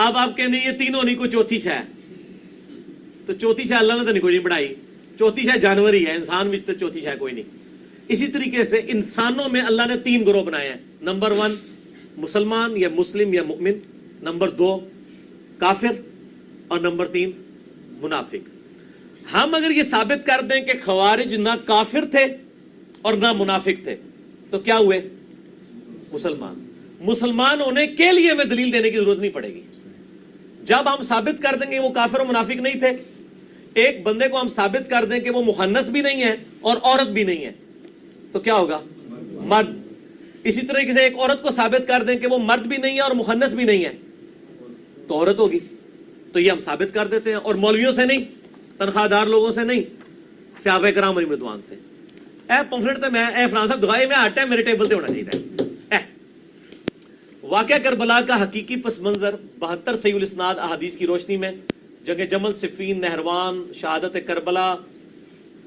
اب آپ کہنے یہ تینوں نہیں، کوئی چوتھی شے ہے، تو چوتھی شے اللہ نے تو نہیں کوئی نہیں بڑھائی، چوتھی شے جانور ہی ہے، انسان بھی تو چوتھی شے کوئی نہیں۔ اسی طریقے سے انسانوں میں اللہ نے 3 گروہ بنائے ہیں، نمبر 1 مسلمان یا مسلم یا مؤمن، نمبر 2 کافر، اور نمبر 3 منافق۔ ہم اگر یہ ثابت کر دیں کہ خوارج نہ کافر تھے اور نہ منافق تھے تو کیا ہوئے؟ مسلمان۔ مسلمان ہونے کے لیے ہمیں دلیل دینے کی ضرورت نہیں پڑے گی۔ جب ہم ثابت کر دیں گے وہ کافر و منافق نہیں تھے، ایک بندے کو ہم ثابت کر دیں کہ وہ مخنث بھی نہیں ہے اور عورت بھی نہیں ہے تو کیا ہوگا؟ مرد۔ اسی طریقے سے ایک عورت کو ثابت کر دیں کہ وہ مرد بھی نہیں ہے اور مخنث بھی نہیں ہے تو عورت ہوگی، تو یہ ہم ثابت کر دیتے ہیں، اور مولویوں سے نہیں، تنخواہ دار لوگوں سے نہیں، صحابہ کرام علیہ رضوان سے۔ اے پمفلٹ تے میں اے فران صاحب دعائے میں ہر ٹائم میرے ٹیبل تے ہونا چاہیے۔ واقعہ کربلا کا حقیقی پس منظر 72 صحیح الاسناد احادیث کی روشنی میں جنگ جمل، صفین، نہروان، شہادت کربلا،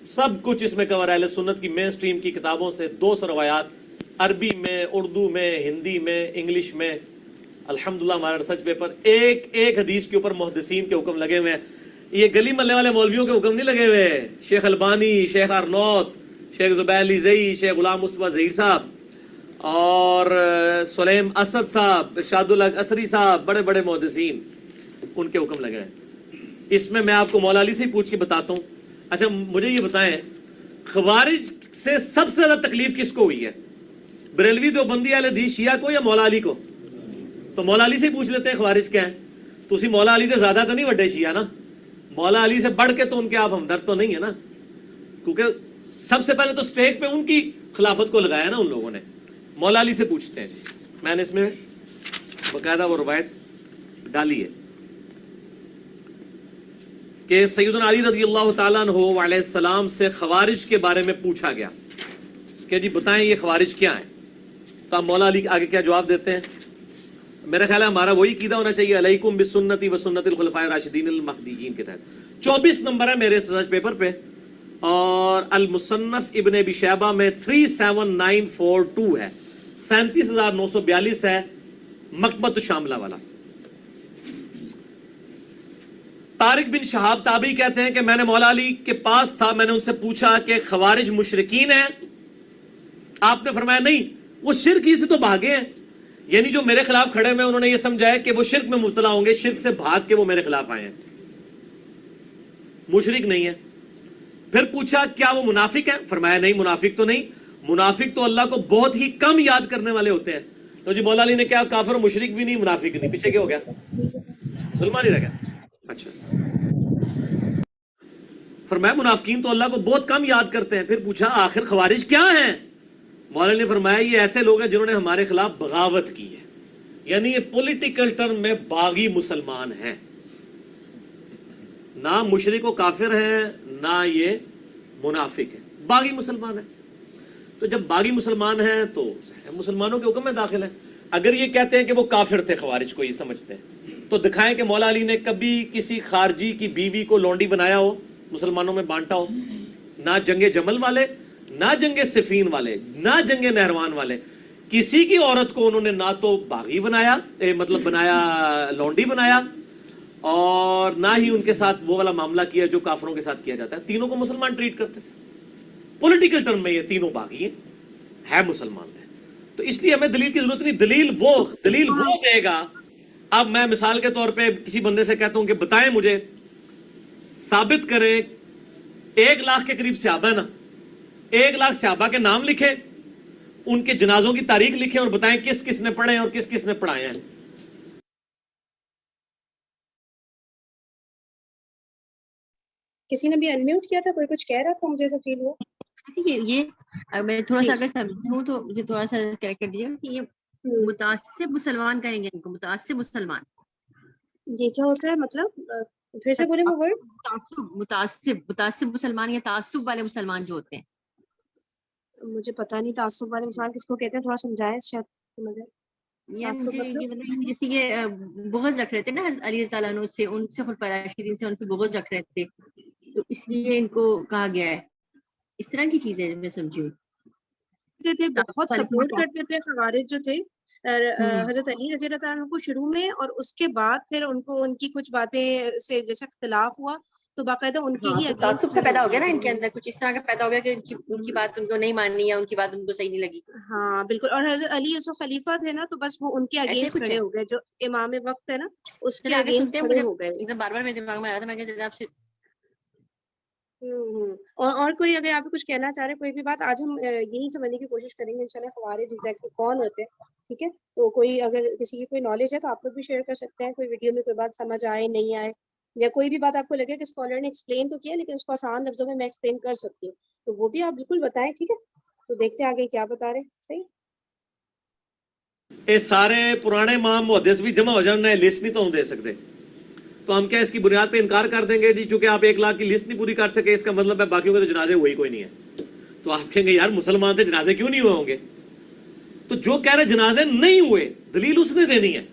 سب کچھ اس میں کور ہے۔ اہل سنت کی مین سٹریم کی کتابوں سے 200 روایات، عربی میں، اردو میں، ہندی میں، انگلش میں، الحمدللہ ہمارا ریسرچ پیپر ایک ایک حدیث کے اوپر محدثین کے حکم لگے ہوئے ہیں۔ یہ گلی محلے والے مولویوں کے حکم نہیں لگے ہوئے، شیخ البانی، شیخ ارنوت، شیخ زبیر علی زئی، شیخ غلام مصطفیٰ ظہیر صاحب اور سلیم اسد صاحب، ارشاد الحق اسری صاحب، بڑے بڑے محدثین، ان کے حکم لگے ہیں۔ اس میں آپ کو مولا علی سے پوچھ کے بتاتا ہوں۔ اچھا مجھے یہ بتائیں، خوارج سے سب سے زیادہ تکلیف کس کو ہوئی ہے؟ بریلوی دیوبندی اہل حدیث شیعہ کو یا مولا علی کو؟ تو مولا علی سے پوچھ لیتے ہیں خوارج کیا ہے۔ تو اسی مولا علی سے زیادہ تو نہیں وڈے شیعہ نا، مولا علی سے بڑھ کے تو ان کے آپ ہمدرد تو نہیں ہے نا، کیونکہ سب سے پہلے تو سٹیک پہ ان کی خلافت کو لگایا نا ان لوگوں نے۔ مولا علی سے پوچھتے ہیں، میں نے اس میں باقاعدہ وہ روایت ڈالی ہے کہ سیدنا علی رضی اللہ تعالیٰ عنہ علیہ السلام سے خوارج کے بارے میں پوچھا گیا کہ جی بتائیں یہ خوارج کیا ہیں، تو آپ مولا علی آگے کیا جواب دیتے ہیں؟ میرا خیال ہے ہمارا وہی قیدہ ہونا چاہیے، علیکم بسنتی و سنت الخلفاء الراشدین المہدیین کے تحت۔ 24 نمبر ہے میرے ریسرچ پیپر پہ، اور المصنف ابن ابی شیبہ میں 37942 ہے، 37942 ہے، مکتبۃ الشاملہ والا۔ طارق بن شہاب تابعی کہتے ہیں کہ میں نے مولا علی کے پاس تھا، میں نے ان سے پوچھا کہ خوارج مشرکین ہیں؟ آپ نے فرمایا نہیں، وہ شرک ہی سے تو بھاگے ہیں، یعنی جو میرے خلاف کھڑے ہوئے انہوں نے یہ سمجھا ہے کہ وہ شرک میں مبتلا ہوں گے، شرک سے بھاگ کے وہ میرے خلاف آئے ہیں، مشرک نہیں ہے۔ پھر پوچھا کیا وہ منافق ہیں؟ فرمایا نہیں، منافق تو نہیں، منافق تو اللہ کو بہت ہی کم یاد کرنے والے ہوتے ہیں۔ تو جی مولا علی نے کیا کافر و مشرک بھی نہیں، منافق نہیں، پیچھے کیا ہو گیا؟ مسلمان ہی رہ گیا۔ اچھا فرمایا منافقین تو اللہ کو بہت کم یاد کرتے ہیں۔ پھر پوچھا آخر خوارج کیا ہیں؟ مولا نے فرمایا یہ ایسے لوگ ہیں جنہوں نے ہمارے خلاف بغاوت کی ہے، یعنی یہ پولیٹیکل ٹرم میں باغی مسلمان ہیں، نہ مشرک و کافر ہیں نہ یہ منافق ہیں، باغی مسلمان ہیں۔ تو جب باغی مسلمان ہیں تو مسلمانوں کے حکم میں داخل ہیں۔ اگر یہ کہتے ہیں کہ وہ کافر تھے، خوارج کو یہ سمجھتے ہیں، تو دکھائیں کہ مولا علی نے کبھی کسی خارجی کی بیوی کو لونڈی بنایا ہو، مسلمانوں میں بانٹا ہو؟ نہ جنگ جمل والے، نہ جنگ صفین والے، نہ جنگ نہروان والے، کسی کی عورت کو انہوں نے نہ تو باغی بنایا، مطلب بنایا لونڈی بنایا، اور نہ ہی ان کے ساتھ وہ والا معاملہ کیا جو کافروں کے ساتھ کیا جاتا ہے۔ تینوں کو مسلمان ٹریٹ کرتے تھے، پولیٹیکل ٹرم میں یہ تینوں باغی ہے مسلمان تھے۔ تو اس لیے ہمیں دلیل کی ضرورت نہیں، دلیل وہ دے گا۔ اب میں مثال کے طور پہ کسی بندے سے کہتا ہوں کہ بتائیں مجھے، ثابت کریں 1,00,000 کے قریب صحابہ ہے نا، 1,00,000 صحابہ کے نام لکھیں، ان کے جنازوں کی تاریخ لکھیں اور بتائیں کس کس نے پڑھے ہیں اور کس کس نے پڑھائے ہیں۔ کسی نے بھی انمیوٹ کیا تھا، کوئی کچھ کہہ رہا تھا، مجھے ایسا فیل ہوا۔ یہ میں تھوڑا سا اگر سمجھی ہوں تو مجھے تھوڑا سا کریکٹ کر دیجیے گا کہ یہ متعصب مسلمان کہیں گے ان کو، متعصب مسلمان یہ کیا ہوتا ہے مطلب؟ پھر سے بولیں وہ ورڈ۔ متعصب مسلمان یا تعصب والے مسلمان جو ہوتے ہیں، مجھے پتہ نہیں تعصب والے مسلمان کس کو کہتے ہیں، تھوڑا سمجھائیں شاید مجھے۔ یعنی مجھے یہ مطلب جیسے یہ بغض رکھ رہے تھے نا علی رضی اللہ عنہ سے، ان سے خلفاء راشدین سے ان سے بغض رکھ رہے تھے، تو اس لیے ان کو کہا گیا ہے، اس طرح کی چیزیں میں سمجھی ہوں۔ بہت سپورٹ کرتے تھے خوارج جو تھے، اور حضرت علی رضی اللہ تعالیٰ عنہ کو شروع میں اور اس کے بعد پھر ان کو ان کی کچھ باتیں سے جیسے اختلاف ہوا تو باقاعدہ ان کی ہی تعصب سے پیدا ہو گیا نا ان کے اندر، کچھ اس طرح کا پیدا ہو گیا کہ ان کی بات ان کو نہیں ماننی یا ان کی بات ان کو صحیح نہیں لگی. ہاں بالکل. اور حضرت علی جو خلیفہ تھے نا تو بس وہ ان کے اگینسٹ کھڑے ہو گئے، جو امام وقت ہے نا اس کے اگینسٹ کھڑے ہو گئے. ایک دم بار بار میرے دماغ میں آ رہا تھا، میں کہ جناب سے اور کوئی اگر آپ کچھ کہنا چاہ رہے کوئی بھی بات، آج ہم یہی سمجھنے کی کوشش کریں گے انشاءاللہ خوارج ایگزیکٹلی کون ہوتے ہیں. ٹھیک ہے، تو کوئی اگر کسی کی کوئی نالج ہے تو آپ لوگ بھی شیئر کر سکتے ہیں. کوئی ویڈیو میں کوئی بات سمجھ آئے نہیں آئے، یا کوئی بھی بات آپ کو لگے کہ اسکالر نے ایکسپلین تو کیا لیکن اس کو آسان لفظوں میں ایکسپلین کر سکتی ہوں، تو وہ بھی آپ بالکل بتائیں. ٹھیک ہے، تو دیکھتے ہیں آگے کیا بتا رہے. صحیح، یہ سارے پرانے امام محدث بھی جمع ہو جائیں، نئے لسٹ نہیں تو ہم دے سکتے. تو ہم کیا اس کی بنیاد پہ انکار کر دیں گے جی چونکہ آپ 1 لاکھ کی لسٹ نہیں پوری کر سکے، اس کا مطلب ہے باقیوں کے تو جنازے ہوئے کوئی نہیں ہے. تو آپ کہیں گے یار مسلمان تھے جنازے کیوں نہیں ہوئے ہوں گے؟ تو جو کہہ رہے جنازے نہیں ہوئے دلیل اس نے دینی ہے،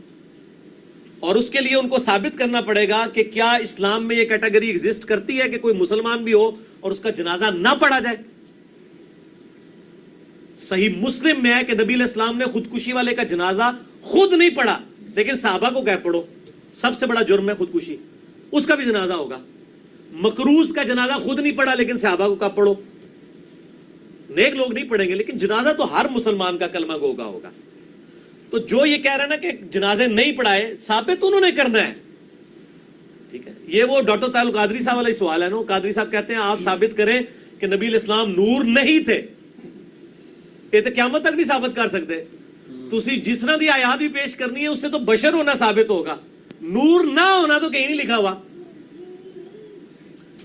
اور اس کے لیے ان کو ثابت کرنا پڑے گا کہ کیا اسلام میں یہ کیٹیگری ایگزسٹ کرتی ہے کہ کوئی مسلمان بھی ہو اور اس کا جنازہ نہ پڑھا جائے. صحیح مسلم میں ہے کہ نبی علیہ السلام نے خودکشی والے کا جنازہ خود نہیں پڑھا لیکن صحابہ کو کہہ پڑھو. سب سے بڑا جرم ہے خودکشی، اس کا بھی جنازہ ہوگا. مکروز کا جنازہ خود نہیں پڑھا لیکن صحابہ کو کہا پڑھو. نیک لوگ نہیں پڑھیں گے لیکن جنازہ تو ہر مسلمان کا کلمہ گو کا ہوگا. تو جو یہ کہہ رہے ہیں نا کہ جنازے نہیں پڑھائے، ثابت انہوں نے کرنا ہے. ٹھیک ہے، یہ وہ ڈاکٹر طاہر القادری صاحب والا سوال ہے نا. قادری صاحب کہتے ہیں آپ ثابت کریں کہ نبی علیہ السلام نور نہیں تھے. یہ تو قیامت تک نہیں ثابت کر سکتے. تسی جس طرح دی آیات بھی پیش کرنی ہے اس سے تو بشر ہونا ثابت ہوگا، نور نہ ہونا تو کہیں نہیں لکھا ہوا.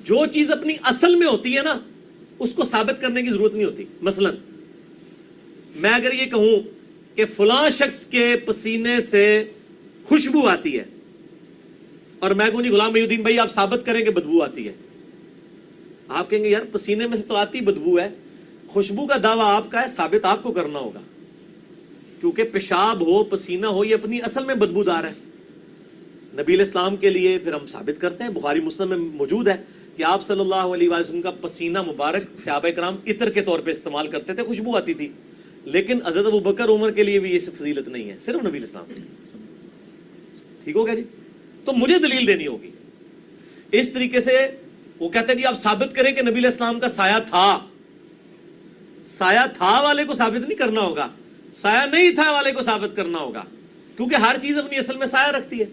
جو چیز اپنی اصل میں ہوتی ہے نا اس کو ثابت کرنے کی ضرورت نہیں ہوتی. مثلا میں اگر یہ کہوں کہ فلاں شخص کے پسینے سے خوشبو آتی ہے اور میں کہوں جی غلام محی الدین بھائی آپ ثابت کریں کہ بدبو آتی ہے، آپ کہیں گے یار پسینے میں سے تو آتی بدبو ہے. خوشبو کا دعویٰ آپ کا ہے، ثابت آپ کو کرنا ہوگا کیونکہ پیشاب ہو پسینہ ہو یہ اپنی اصل میں بدبودار ہے. نبی علیہ السلام کے لیے پھر ہم ثابت کرتے ہیں، بخاری مسلم میں موجود ہے کہ آپ صلی اللہ علیہ وسلم کا پسینہ مبارک صحابہ کرام عطر کے طور پہ استعمال کرتے تھے، خوشبو آتی تھی. لیکن حضرت ابوبکر عمر کے لیے بھی یہ فضیلت نہیں ہے، صرف نبی علیہ السلام. ٹھیک ہو گیا جی؟ تو مجھے دلیل دینی ہوگی. اس طریقے سے وہ کہتے ہیں جی آپ ثابت کریں کہ نبی علیہ السلام کا سایہ تھا. سایہ تھا والے کو ثابت نہیں کرنا ہوگا، سایہ نہیں تھا والے کو ثابت کرنا ہوگا، کیونکہ ہر چیز اپنی اصل میں سایہ رکھتی ہے.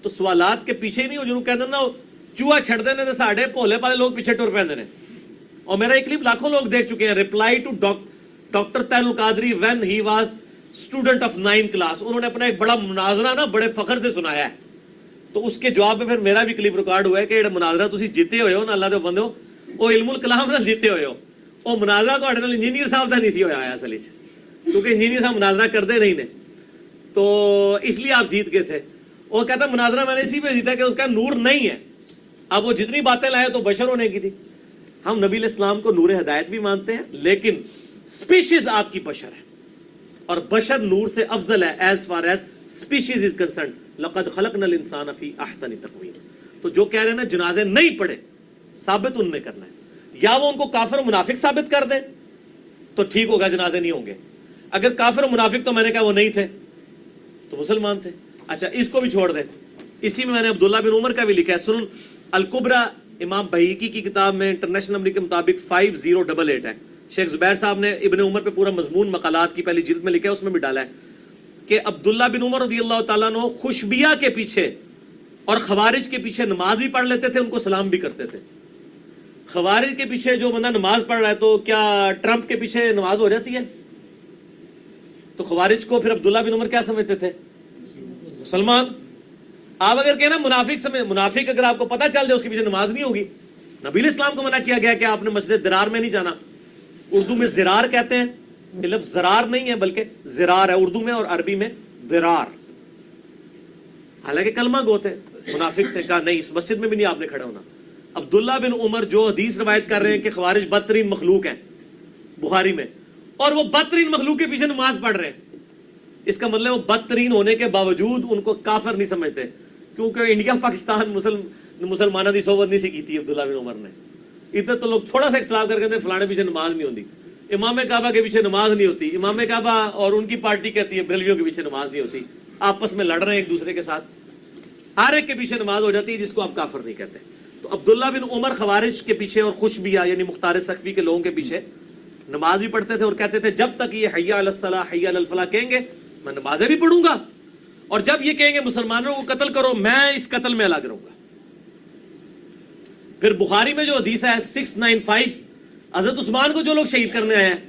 تو سوالات کے پیچھے ہی نہیں ہو جنہوں کہتے ہیں نا چوہا چھڑ دینے تو ساڑھے بھولے والے لوگ پیچھے ٹر پیندے نے. اور میرا ایک کلپ لاکھوں لوگ دیکھ چکے ہیں، reply to doctor Tahir ul-Qadri when he was student of 9 class. انہوں نے اپنا ایک بڑا مناظرہ نا بڑے فخر سے سنایا ہے. تو اس کے جواب میں پھر میرا بھی کلپ ریکارڈ ہوا ہے کہ مناظرہ تسی جیتے ہوئے ہو نا اللہ دے بندے ہو، وہ علم الکلام نال جیتے ہوئے ہو. وہ مناظرہ تو انجینئر صاحب کا نہیں سی ہوا ہے اصل وچ، کیونکہ انجینئر صاحب مناظرہ کرتے نہیں نے، تو اس لیے آپ جیت گئے تھے. وہ کہتا مناظرہ میں نے اسی پہ جیتا کہ اس کا نور نہیں ہے. اب وہ جتنی باتیں لائے تو بشر ہونے کی تھی. ہم نبی علیہ السلام کو نور ہدایت بھی مانتے ہیں لیکن سپیشیز آپ کی بشر ہے اور بشر نور سے افضل ہے as far as species is concerned. لقد خلقنا الانسان فی احسن تقویم. تو جو کہہ رہے ہیں نا جنازے نہیں پڑھے، ثابت ان نے کرنا ہے. یا وہ ان کو کافر و منافق ثابت کر دیں تو ٹھیک ہوگا، جنازے نہیں ہوں گے. اگر کافر و منافق تو میں نے کہا وہ نہیں تھے تو مسلمان تھے. اچھا اس کو بھی چھوڑ دیں. اسی میں نے عبداللہ بن عمر کا بھی لکھا ہے، سنن الکبرا امام بہیقی کی کتاب میں انٹرنیشنل نمبر کے مطابق 5088 ہے. شیخ زبیر صاحب نے ابن عمر پہ پورا مضمون مقالات کی پہلی جلد میں لکھا ہے، اس میں بھی ڈالا ہے کہ عبداللہ بن عمر رضی اللہ تعالیٰ عنہ خوشبیہ کے پیچھے اور خوارج کے پیچھے نماز بھی پڑھ لیتے تھے، ان کو سلام بھی کرتے تھے. خوارج کے پیچھے جو بندہ نماز پڑھ رہا ہے تو کیا ٹرمپ کے پیچھے نماز ہو جاتی ہے؟ تو خوارج کو پھر عبداللہ بن عمر کیا سمجھتے تھے؟ مسلمان. آپ اگر کہنا منافق اگر آپ کو پتہ چل جائے اس کے پیچھے نماز نہیں ہوگی. نبی علیہ السلام کو منع کیا گیا کہ آپ نے مسجد درار میں نہیں جانا. اردو میں زرار کہتے ہیں، یہ لفظ زرار نہیں ہے بلکہ زرار ہے اردو میں اور عربی میں درار. حالانکہ کلمہ گو تھے، منافق تھے. کہا نہیں اس مسجد میں بھی نہیں آپ نے کھڑے ہونا. عبداللہ بن عمر جو حدیث روایت کر رہے ہیں کہ خوارج بدترین مخلوق ہیں بخاری میں، اور وہ بدترین مخلوق کے پیچھے نماز پڑھ رہے ہیں، اس کا مطلب وہ بدترین ہونے کے باوجود ان کو کافر نہیں سمجھتے، کیونکہ انڈیا پاکستان مسلمانوں کی صحبت نہیں سی کی تھی عبداللہ بن عمر نے. ادھر تو لوگ تھوڑا سا اختلاف کر کے فلانے پیچھے نماز نہیں ہوتی. امام کعبہ کے پیچھے نماز نہیں ہوتی، امام کعبہ اور ان کی پارٹی کہتی ہے بریلویوں کے پیچھے نماز نہیں ہوتی، آپس میں لڑ رہے ہیں ایک دوسرے کے ساتھ، ہر ایک کے پیچھے نماز ہو جاتی ہے جس کو آپ کافر نہیں کہتے. تو عبداللہ بن عمر خوارج کے پیچھے اور خوشبیہ یعنی مختار سقفی کے لوگوں کے پیچھے نماز بھی پڑھتے تھے اور کہتے تھے جب تک یہ حی علی الصلاح حی علی الفلاح کہیں گے میں نمازیں بھی پڑھوں گا، اور جب یہ کہیں گے مسلمانوں کو قتل کرو میں اس قتل میں الگ رہوں گا. پھر بخاری میں جو حدیث ہے 695، حضرت عثمان کو جو لوگ شہید کرنے آئے ہیں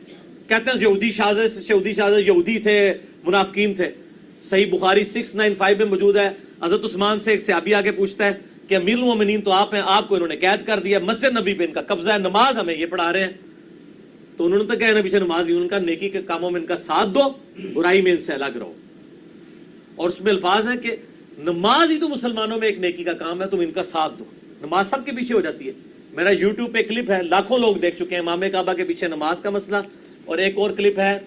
کہتے ہیں یہودی شاذ یہودی تھے، منافقین تھے. صحیح بخاری 695 میں موجود ہے. حضرت عثمان سے ایک صحابی آ کے پوچھتا ہے کہ امیر المومنین تو آپ ہیں، آپ کو انہوں نے قید کر دیا، مسجد نبی پہ ان کا قبضہ ہے، نماز ہمیں یہ پڑھا رہے ہیں. تو انہوں نے تو کہا نبی سے نماز نہیں، ان کا نیکی کے کاموں میں ان کا ساتھ دو، برائی میں ان سے الگ رہو. اور اس میں الفاظ ہیں کہ نماز ہی تو مسلمانوں میں ایک نیکی کا کام ہے، تم ان کا ساتھ دو. نماز سب کے پیچھے ہو جاتی ہے. میرا یوٹیوب پہ کلپ ہے، لاکھوں لوگ دیکھ چکے ہیں، امام کعبہ کے پیچھے نماز کا مسئلہ. اور ایک اور کلپ ہے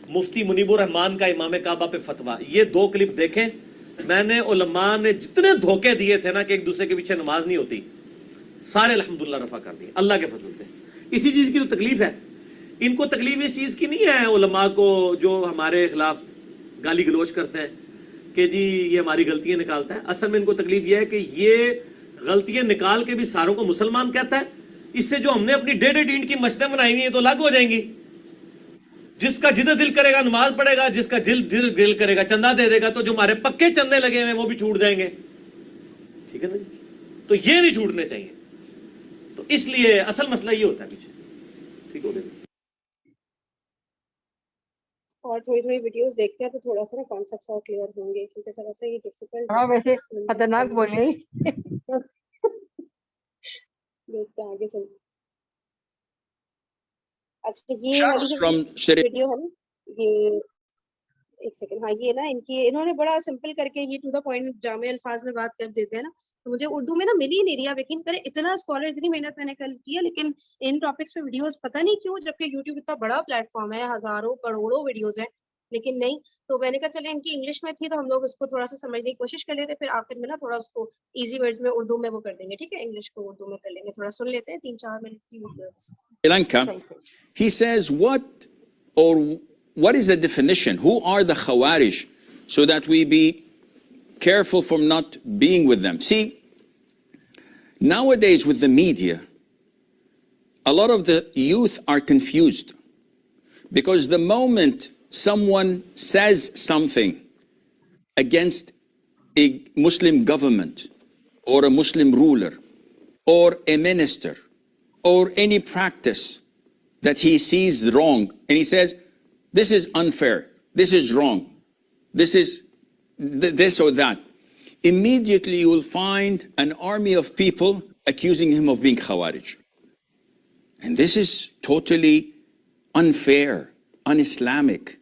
مفتی منیب الرحمان کا امام کعبہ پہ فتویٰ. یہ دو کلپ دیکھیں. میں نے علماء نے جتنے دھوکے دیے تھے نا کہ ایک دوسرے کے پیچھے نماز نہیں ہوتی، سارے الحمدللہ رفع کر دیے اللہ کے فضل سے. اسی چیز کی تو تکلیف ہے ان کو. تکلیف اس چیز کی نہیں ہے علماء کو جو ہمارے خلاف گالی گلوچ کرتے ہیں کہ جی یہ ہماری غلطیاں نکالتا ہے. اصل میں ان کو تکلیف یہ ہے کہ یہ غلطیاں نکال کے بھی ساروں کو مسلمان کہتا ہے. اس سے جو ہم نے اپنی ڈیڑھ ڈینٹ کی مسجدیں بنائی ہوئی ہیں تو الگ ہو جائیں گی. جس کا جدھر دل کرے گا نماز پڑھے گا، جس کا دل کرے گا چندہ دے دے گا. تو جو ہمارے پکے چندے لگے ہوئے ہیں وہ بھی چھوٹ جائیں گے. ٹھیک ہے نا جی؟ تو یہ نہیں چھوٹنے چاہیے. تو اس لیے اصل مسئلہ یہ ہوتا ہے پیچھے. ٹھیک ہو گیا. اور تھوڑی ویڈیوز دیکھتے ہیں تو تھوڑا سا نا کانسیپٹس اور کلیئر ہوں گے، کیونکہ سر ایسا یہ ڈیفیکلٹ ہاں ویسے خطرناک بولے دیکھتے ہیں آگے چلتے. اچھا یہ والی جو ویڈیو ہے نا، یہ ایک سیکنڈ، ہاں یہ نا انہوں نے بڑا سمپل کر کے یہ ٹو دا پوائنٹ جامع الفاظ میں بات کر دیتے ہیں نا. تو مجھے اردو میں نا مل ہی نہیں رہی. آپ یقین کریں اتنا اسکالر اتنی محنت میں نے کل کی ہے، لیکن ان ٹاپکس پہ ویڈیوز پتہ نہیں کیوں، جبکہ یوٹیوب اتنا بڑا پلیٹ فارم ہے، ہزاروں کروڑوں ویڈیوز ہیں، لیکن نہیں. تو میں نے کہا چلے ان کی انگلش میں تھی تو ہم لوگ اس کو تھوڑا سا سمجھنے کی کوشش کر لیتے، پھر آخر میں نا تھوڑا اس کو ایزی ورڈ میں اردو میں وہ کر دیں گے. ٹھیک ہے، انگلش کو اردو میں کر لیں گے. تھوڑا سن لیتے ہیں 3-4 منٹ کی video. Sri Lanka, he says what is the definition? Who are the Khawarij? So that we be careful from not being with them. See, nowadays with the media, a lot of the youth are confused because the moment someone says something against a Muslim government or a Muslim ruler or a minister or any practice that he sees wrong, and he says, this is unfair, this is wrong, this is this or that, immediately you will find an army of people accusing him of being Khawarij. And this is totally unfair, un-Islamic.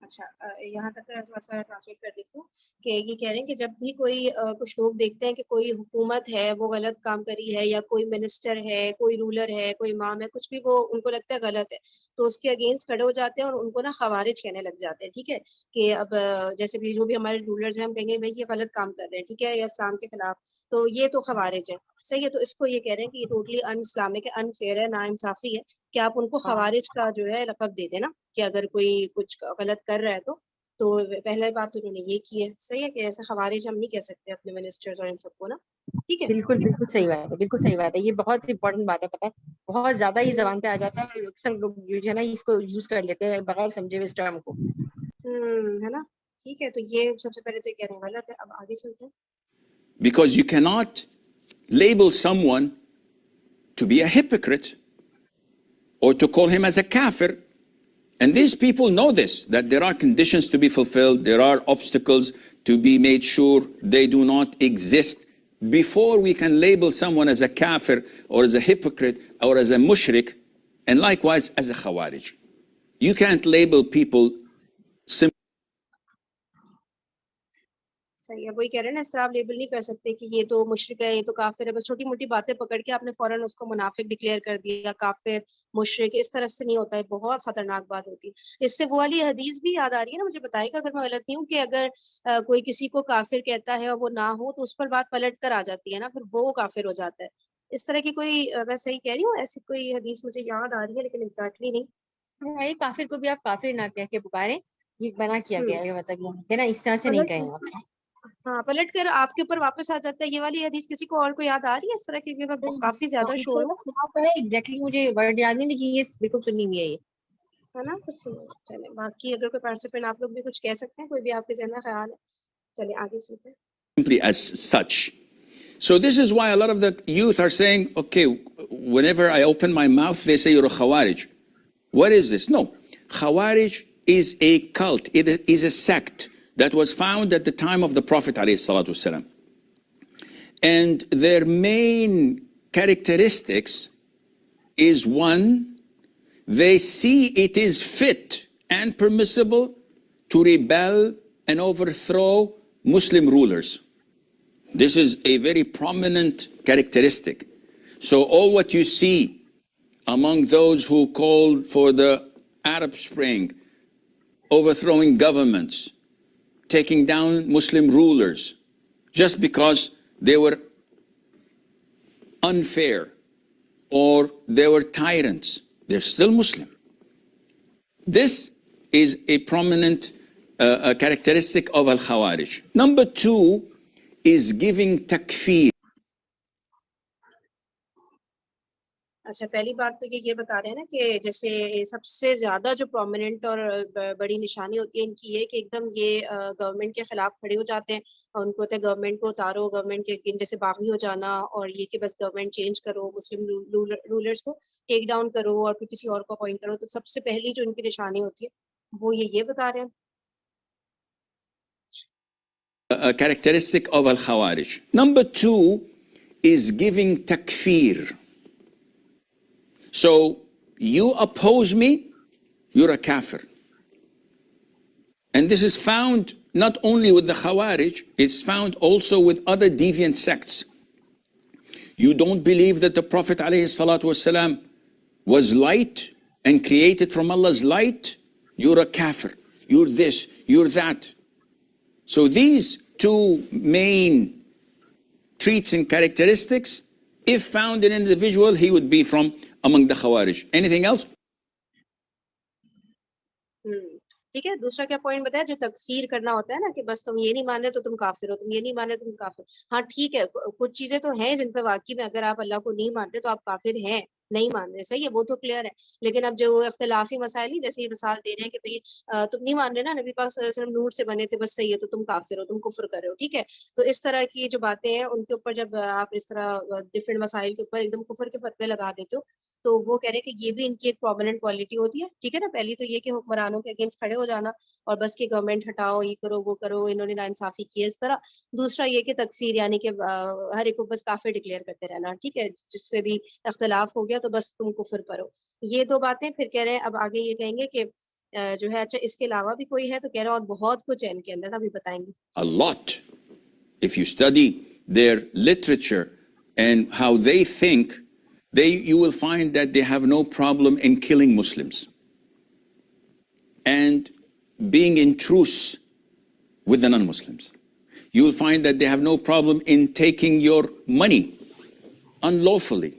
اچھا یہاں تک تھوڑا سا translate کر دیتی ہوں کہ یہ کہہ رہے ہیں کہ جب بھی کوئی کچھ لوگ دیکھتے ہیں کہ کوئی حکومت ہے وہ غلط کام کری ہے، یا کوئی منسٹر ہے، کوئی رولر ہے، کوئی امام ہے، کچھ بھی وہ ان کو لگتا ہے غلط ہے، تو اس کے اگینسٹ کھڑے ہو جاتے ہیں اور ان کو نا خوارج کہنے لگ جاتے ہیں. ٹھیک ہے، کہ اب جیسے بھی جو بھی ہمارے رولرز ہیں ہم کہیں گے بھائی یہ غلط کام کر رہے ہیں، ٹھیک ہے، یا اسلام کے خلاف، تو یہ تو خوارج ہے. صحیح ہے. تو اس کو یہ کہہ رہے ہیں کہ یہ ٹوٹلی ان اسلامک ہے، انفیئر ہے، نا انصافی ہے کہ آپ ان کو خوارج کا جو ہے لقب دے دیں نا، کہ اگر کوئی کچھ غلط کر رہا ہے تو پہلی بات تو انہوں نے یہ کی ہے. صحیح ہے کہ ایسے خوارج ہم نہیں کہہ سکتے اپنے منسٹرز اور ان سب کو نا. ٹھیک ہے، بالکل صحیح بات ہے، بالکل صحیح بات ہے. یہ بہت امپورٹنٹ بات ہے، پتہ ہے بہت زیادہ ہی زبان پہ آ جاتا ہے اور اکثر لوگ جو ہے نا اس کو یوز کر لیتے ہیں بغیر سمجھے ہوئے اس ٹرم کو. ہے نا. ٹھیک ہے، تو یہ سب سے پہلے تو یہ کہہ رہے ہیں غلط ہے. اب آگے چلتے ہیں. Because you cannot label someone to be a hypocrite or to call him as a kafir. And these people know this, that there are conditions to be fulfilled, there are obstacles to be made sure they do not exist before we can label someone as a kafir or as a hypocrite or as a mushrik, and likewise as a khawarij. You can't label people simply. صحیح ہے، وہی کہہ رہے ہیں نا، اس طرح آپ label نہیں کر سکتے کہ یہ تو مشرک ہے، یہ تو کافر ہے. بس چھوٹی موٹی باتیں پکڑ کے آپ نے فوراً اس کو منافق ڈکلیئر کر دیا، کافر، مشرک. اس طرح سے نہیں ہوتا ہے، بہت خطرناک بات ہوتی ہے. اس سے وہ والی حدیث بھی یاد آ رہی ہے نا، مجھے بتائے گا اگر میں غلط نہیں ہوں، کہ اگر کوئی کسی کو کافر کہتا ہے اور وہ نہ ہو تو اس پر بات پلٹ کر آ جاتی ہے نا، پھر وہ کافر ہو جاتا ہے. اس طرح کی کوئی میں صحیح کہہ رہی ہوں ایسی کوئی حدیث مجھے یاد آ رہی ہے لیکن ایگزیکٹلی نہیں. یہ کافر کو بھی آپ کافر نہ کہہ کے پکاریں، یہ منع کیا گیا ہے، مطلب یہ ہے نا، اس طرح سے نہیں کہیں آپ. ہاں پلٹ کر آپ کے اوپر واپس آ جاتا ہے. یہ والی حدیث کسی کو اور کو یاد آ رہی ہے اس طرح کی؟ میں کافی زیادہ شور ہوں ایگزیکٹلی مجھے ورڈ یاد نہیں، لیکن یہ بالکل سنی ہوئی ہے یہ، ہے نا. کچھ چلے باقی اگر کوئی پارٹیسپینٹ آپ لوگ بھی کچھ کہہ سکتے ہیں، کوئی بھی آپ کے ذہن میں خیال ہے. چلیے آگے سنتے ہیں. simply as such. So this is why a lot of the youth are saying, okay, whenever I open my mouth, they say you're a Khawarij. What is this? No, Khawarij is a cult. It is a sect that was found at the time of the Prophet ﷺ. And their main characteristics is, one, they see it is fit and permissible to rebel and overthrow Muslim rulers. This is a very prominent characteristic. So all what you see among those who called for the Arab Spring, overthrowing governments, taking down Muslim rulers, just because they were unfair or they were tyrants, they're still Muslim. This is a prominent characteristic of al-Khawarij. Number two is giving takfir. اچھا پہلی بات تو یہ بتا رہے ہیں نا کہ جیسے سب سے زیادہ جو پرومیننٹ اور بڑی نشانی ہوتی ہے ان کی یہ کہ ایک دم یہ گورنمنٹ کے خلاف کھڑے ہو جاتے ہیں اور ان کو ہوتا ہے گورنمنٹ کو اتارو، گورنمنٹ کے جیسے باغی ہو جانا، اور یہ کہ بس گورنمنٹ چینج کرو، مسلم رولرز کو ٹیک ڈاؤن کرو اور پھر کسی اور کو اپوائنٹ کرو. تو سب سے پہلی جو ان کی نشانی ہوتی ہے وہ یہ بتا رہے ہیں. A characteristic of al-Khawarij. Number two is giving takfir. So you oppose me, you're a kafir. And this is found not only with the Khawarij, it's found also with other deviant sects. You don't believe that the Prophet ﷺ was light and created from Allah's light, you're a kafir. You're this, you're that. So these two main traits and characteristics, if found in an individual, he would be from among the Khawarij. Anything else? ٹھیک ہے. دوسرا کیا point بتایا جو تکفیر کرنا ہوتا ہے نا کہ بس تم یہ نہیں مان رہے تو تم کافر ہو، تم یہ نہیں مان رہے تو تم کافر. ہاں ٹھیک ہے کچھ چیزیں تو ہیں جن پہ واقعی میں اگر آپ اللہ کو نہیں مان رہے تو آپ کافر ہیں، نہیں مان رہے، صحیح ہے، وہ تو کلیئر ہے. لیکن اب جو اختلافی مسائل جیسے یہ مثال دے رہے ہیں کہ بھئی تم نہیں مان رہے نا نبی پاک صلی اللہ علیہ وسلم نور سے بنے تھے، بس صحیح ہے تو تم کافر ہو، تم کفر کر رہے ہو، ٹھیک ہے. تو اس طرح کی جو باتیں ہیں ان کے اوپر جب آپ اس طرح ڈفرینٹ مسائل کے اوپر ایک دم کفر کے فتوے لگا دیتے ہو تو وہ کہہ رہے ہیں کہ یہ بھی ان کی ایک پرومیننٹ کوالٹی ہوتی ہے. ٹھیک ہے نا. پہلی تو یہ کہ حکمرانوں کے اگینسٹ کھڑے ہو جانا اور بس کہ گورنمنٹ ہٹاؤ، یہ کرو وہ کرو، انہوں نے ناانصافی کی اس طرح. دوسرا یہ کہ تکفیر یعنی کہ ہر ایک کو بس کافر ڈکلیئر کرتے رہنا، ٹھیک ہے، جس سے بھی اختلاف ہو گیا تو بس تم کفر پڑھو. یہ دو باتیں. پھر کہہ رہے ہیں اب آگے یہ کہیں گے کہ جو ہے اچھا اس کے علاوہ بھی کوئی ہے تو کہہ رہے ہیں اور بہت کچھ ہے ان کے اندر، ابھی بتائیں گے. A lot. If you study their literature and how they think, you will find that they have no problem in killing Muslims and being in truce with the non-Muslims. You will find that they have no problem in taking your money unlawfully,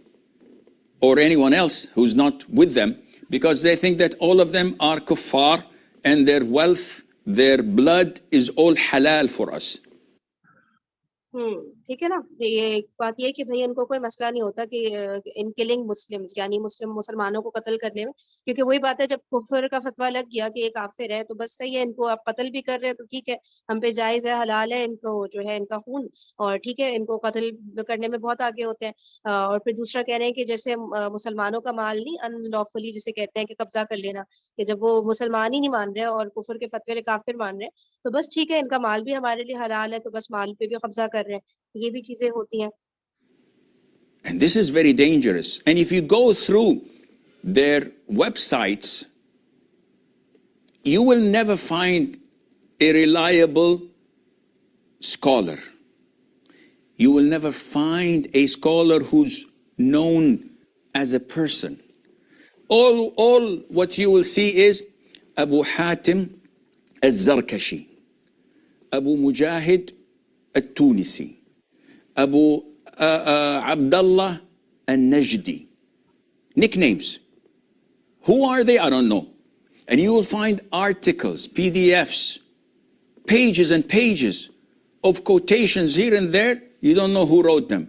or anyone else who's not with them, because they think that all of them are kuffar and their wealth, their blood is all halal for us. ٹھیک ہے نا. یہ ایک بات یہ کہ بھئی ان کو کوئی مسئلہ نہیں ہوتا کہ ان کلنگ مسلمز یعنی مسلمانوں کو قتل کرنے میں، کیونکہ وہی بات ہے جب کفر کا فتویٰ لگ گیا کہ یہ کافر ہے تو بس صحیح ہے، ان کو آپ قتل بھی کر رہے ہیں تو ٹھیک ہے، ہم پہ جائز ہے، حلال ہے ان کو جو ہے ان کا خون، اور ٹھیک ہے ان کو قتل کرنے میں بہت آگے ہوتے ہیں. اور پھر دوسرا کہہ رہے ہیں کہ جیسے مسلمانوں کا مال نہیں ان لافلی جسے کہتے ہیں کہ قبضہ کر لینا، کہ جب وہ مسلمان ہی نہیں مان رہے اور کفر کے فتوے لے کافر مان رہے ہیں تو بس ٹھیک ہے ان کا مال بھی ہمارے لیے حلال ہے تو بس مال پہ بھی قبضہ کر رہے ہیں. یہ بھی چیزیں ہوتی ہیں. And this is very dangerous. And if you go through their websites, you will never find a reliable scholar. You will never find a scholar who's known as a person. All what you will see is Abu Hatim al-Zarkashi, Abu Mujahid al-Tunisi, Abu Abdullah al-Najdi. Nicknames. Who are they? I don't know. And you will find articles, PDFs, pages and pages of quotations here and there. You don't know who wrote them.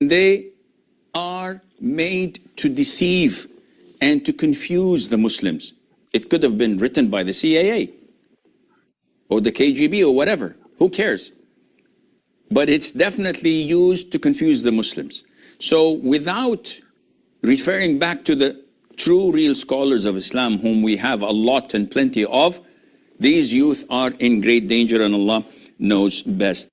They are made to deceive and to confuse the Muslims. It could have been written by the CIA or the KGB or whatever. Who cares? But it's definitely used to confuse the Muslims. So without referring back to the true real scholars of Islam, whom we have a lot and plenty of, these youth are in great danger and Allah knows best.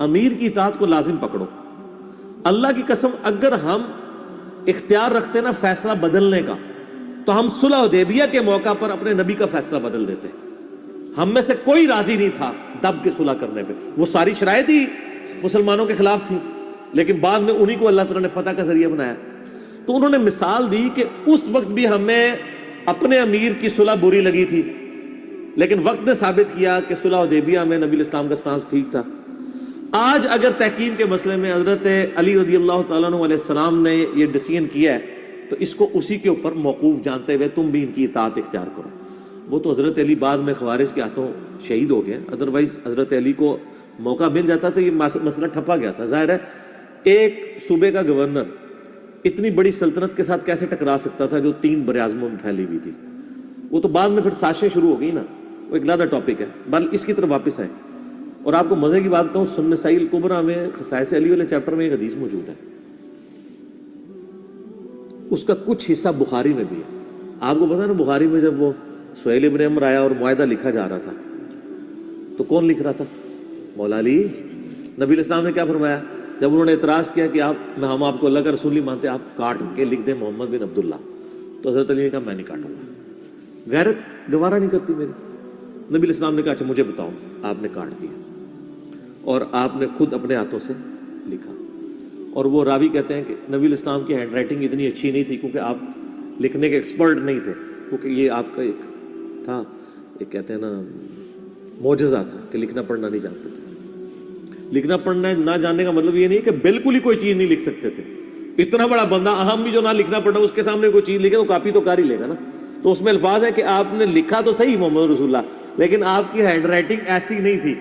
امیر کی اطاعت کو لازم پکڑو. اللہ کی قسم اگر ہم اختیار رکھتے نا فیصلہ بدلنے کا تو ہم صلح حدیبیہ کے موقع پر اپنے نبی کا فیصلہ بدل دیتے. ہم میں سے کوئی راضی نہیں تھا دب کے صلح کرنے پہ. وہ ساری شرائط ہی مسلمانوں کے خلاف تھی, لیکن بعد میں انہی کو اللہ تعالیٰ نے فتح کا ذریعہ بنایا. تو انہوں نے مثال دی کہ اس وقت بھی ہمیں اپنے امیر کی صلح بری لگی تھی, لیکن وقت نے ثابت کیا کہ صلح حدیبیہ میں نبی اسلام کا سٹانس ٹھیک تھا. آج اگر تحکیم کے مسئلے میں حضرت علی رضی اللہ تعالیٰ عنہ علیہ السلام نے یہ ڈیسیژن کیا ہے تو اس کو اسی کے اوپر موقوف جانتے ہوئے تم بھی ان کی اطاعت اختیار کرو. وہ تو حضرت علی بعد میں خوارج کے ہاتھوں شہید ہو گئے, ادروائز حضرت علی کو موقع مل جاتا تو یہ مسئلہ ٹھپا گیا تھا. ظاہر ہے ایک صوبے کا گورنر اتنی بڑی سلطنت کے ساتھ کیسے ٹکرا سکتا تھا جو 3 براعظموں میں پھیلی ہوئی تھی. وہ تو بعد میں پھر سازشیں شروع ہو گئی نا, وہ ایک علیحدہ ٹاپک ہے. بل اس کی طرف واپس آئیں. اور آپ کو مزے کی بات بتاؤں, سنن نسائی الکبریٰ میں خصائص علی والے چیپٹر میں ایک حدیث موجود ہے, اس کا کچھ حصہ بخاری میں بھی ہے. آپ کو پتا ہے نا بخاری میں جب وہ سہیل ابن عمر آیا اور معاہدہ لکھا جا رہا تھا تو کون لکھ رہا تھا؟ مولا علی. نبی علیہ السلام نے کیا فرمایا جب انہوں نے اعتراض کیا کہ ہم آپ کو اللہ کا رسول نہیں مانتے, آپ کاٹ کے لکھ دیں محمد بن عبداللہ, تو حضرت علی نے کہا میں نہیں کاٹوں گا, غیرت گوارا نہیں کرتی میری. نبی علیہ السلام نے کہا اچھا مجھے بتاؤ. آپ نے کاٹ دیا اور آپ نے خود اپنے ہاتھوں سے لکھا. اور وہ راوی کہتے ہیں کہ نبی علیہ السلام کی ہینڈ رائٹنگ اتنی اچھی نہیں تھی کیونکہ آپ لکھنے کے ایکسپرٹ نہیں تھے, کیونکہ یہ آپ کا ایک تھا, ایک کہتے ہیں نا معجزہ تھا کہ لکھنا پڑھنا نہیں جانتے تھے. لکھنا پڑھنا نہ جاننے کا مطلب یہ نہیں کہ بالکل ہی کوئی چیز نہیں لکھ سکتے تھے. اتنا بڑا بندہ اہم بھی جو نہ لکھنا پڑھنا اس کے سامنے کوئی چیز لکھے تو کاپی تو کر ہی لے گا نا. تو اس میں الفاظ ہے کہ آپ نے لکھا تو صحیح محمد رسول اللہ, لیکن آپ کی ہینڈ رائٹنگ ایسی نہیں تھی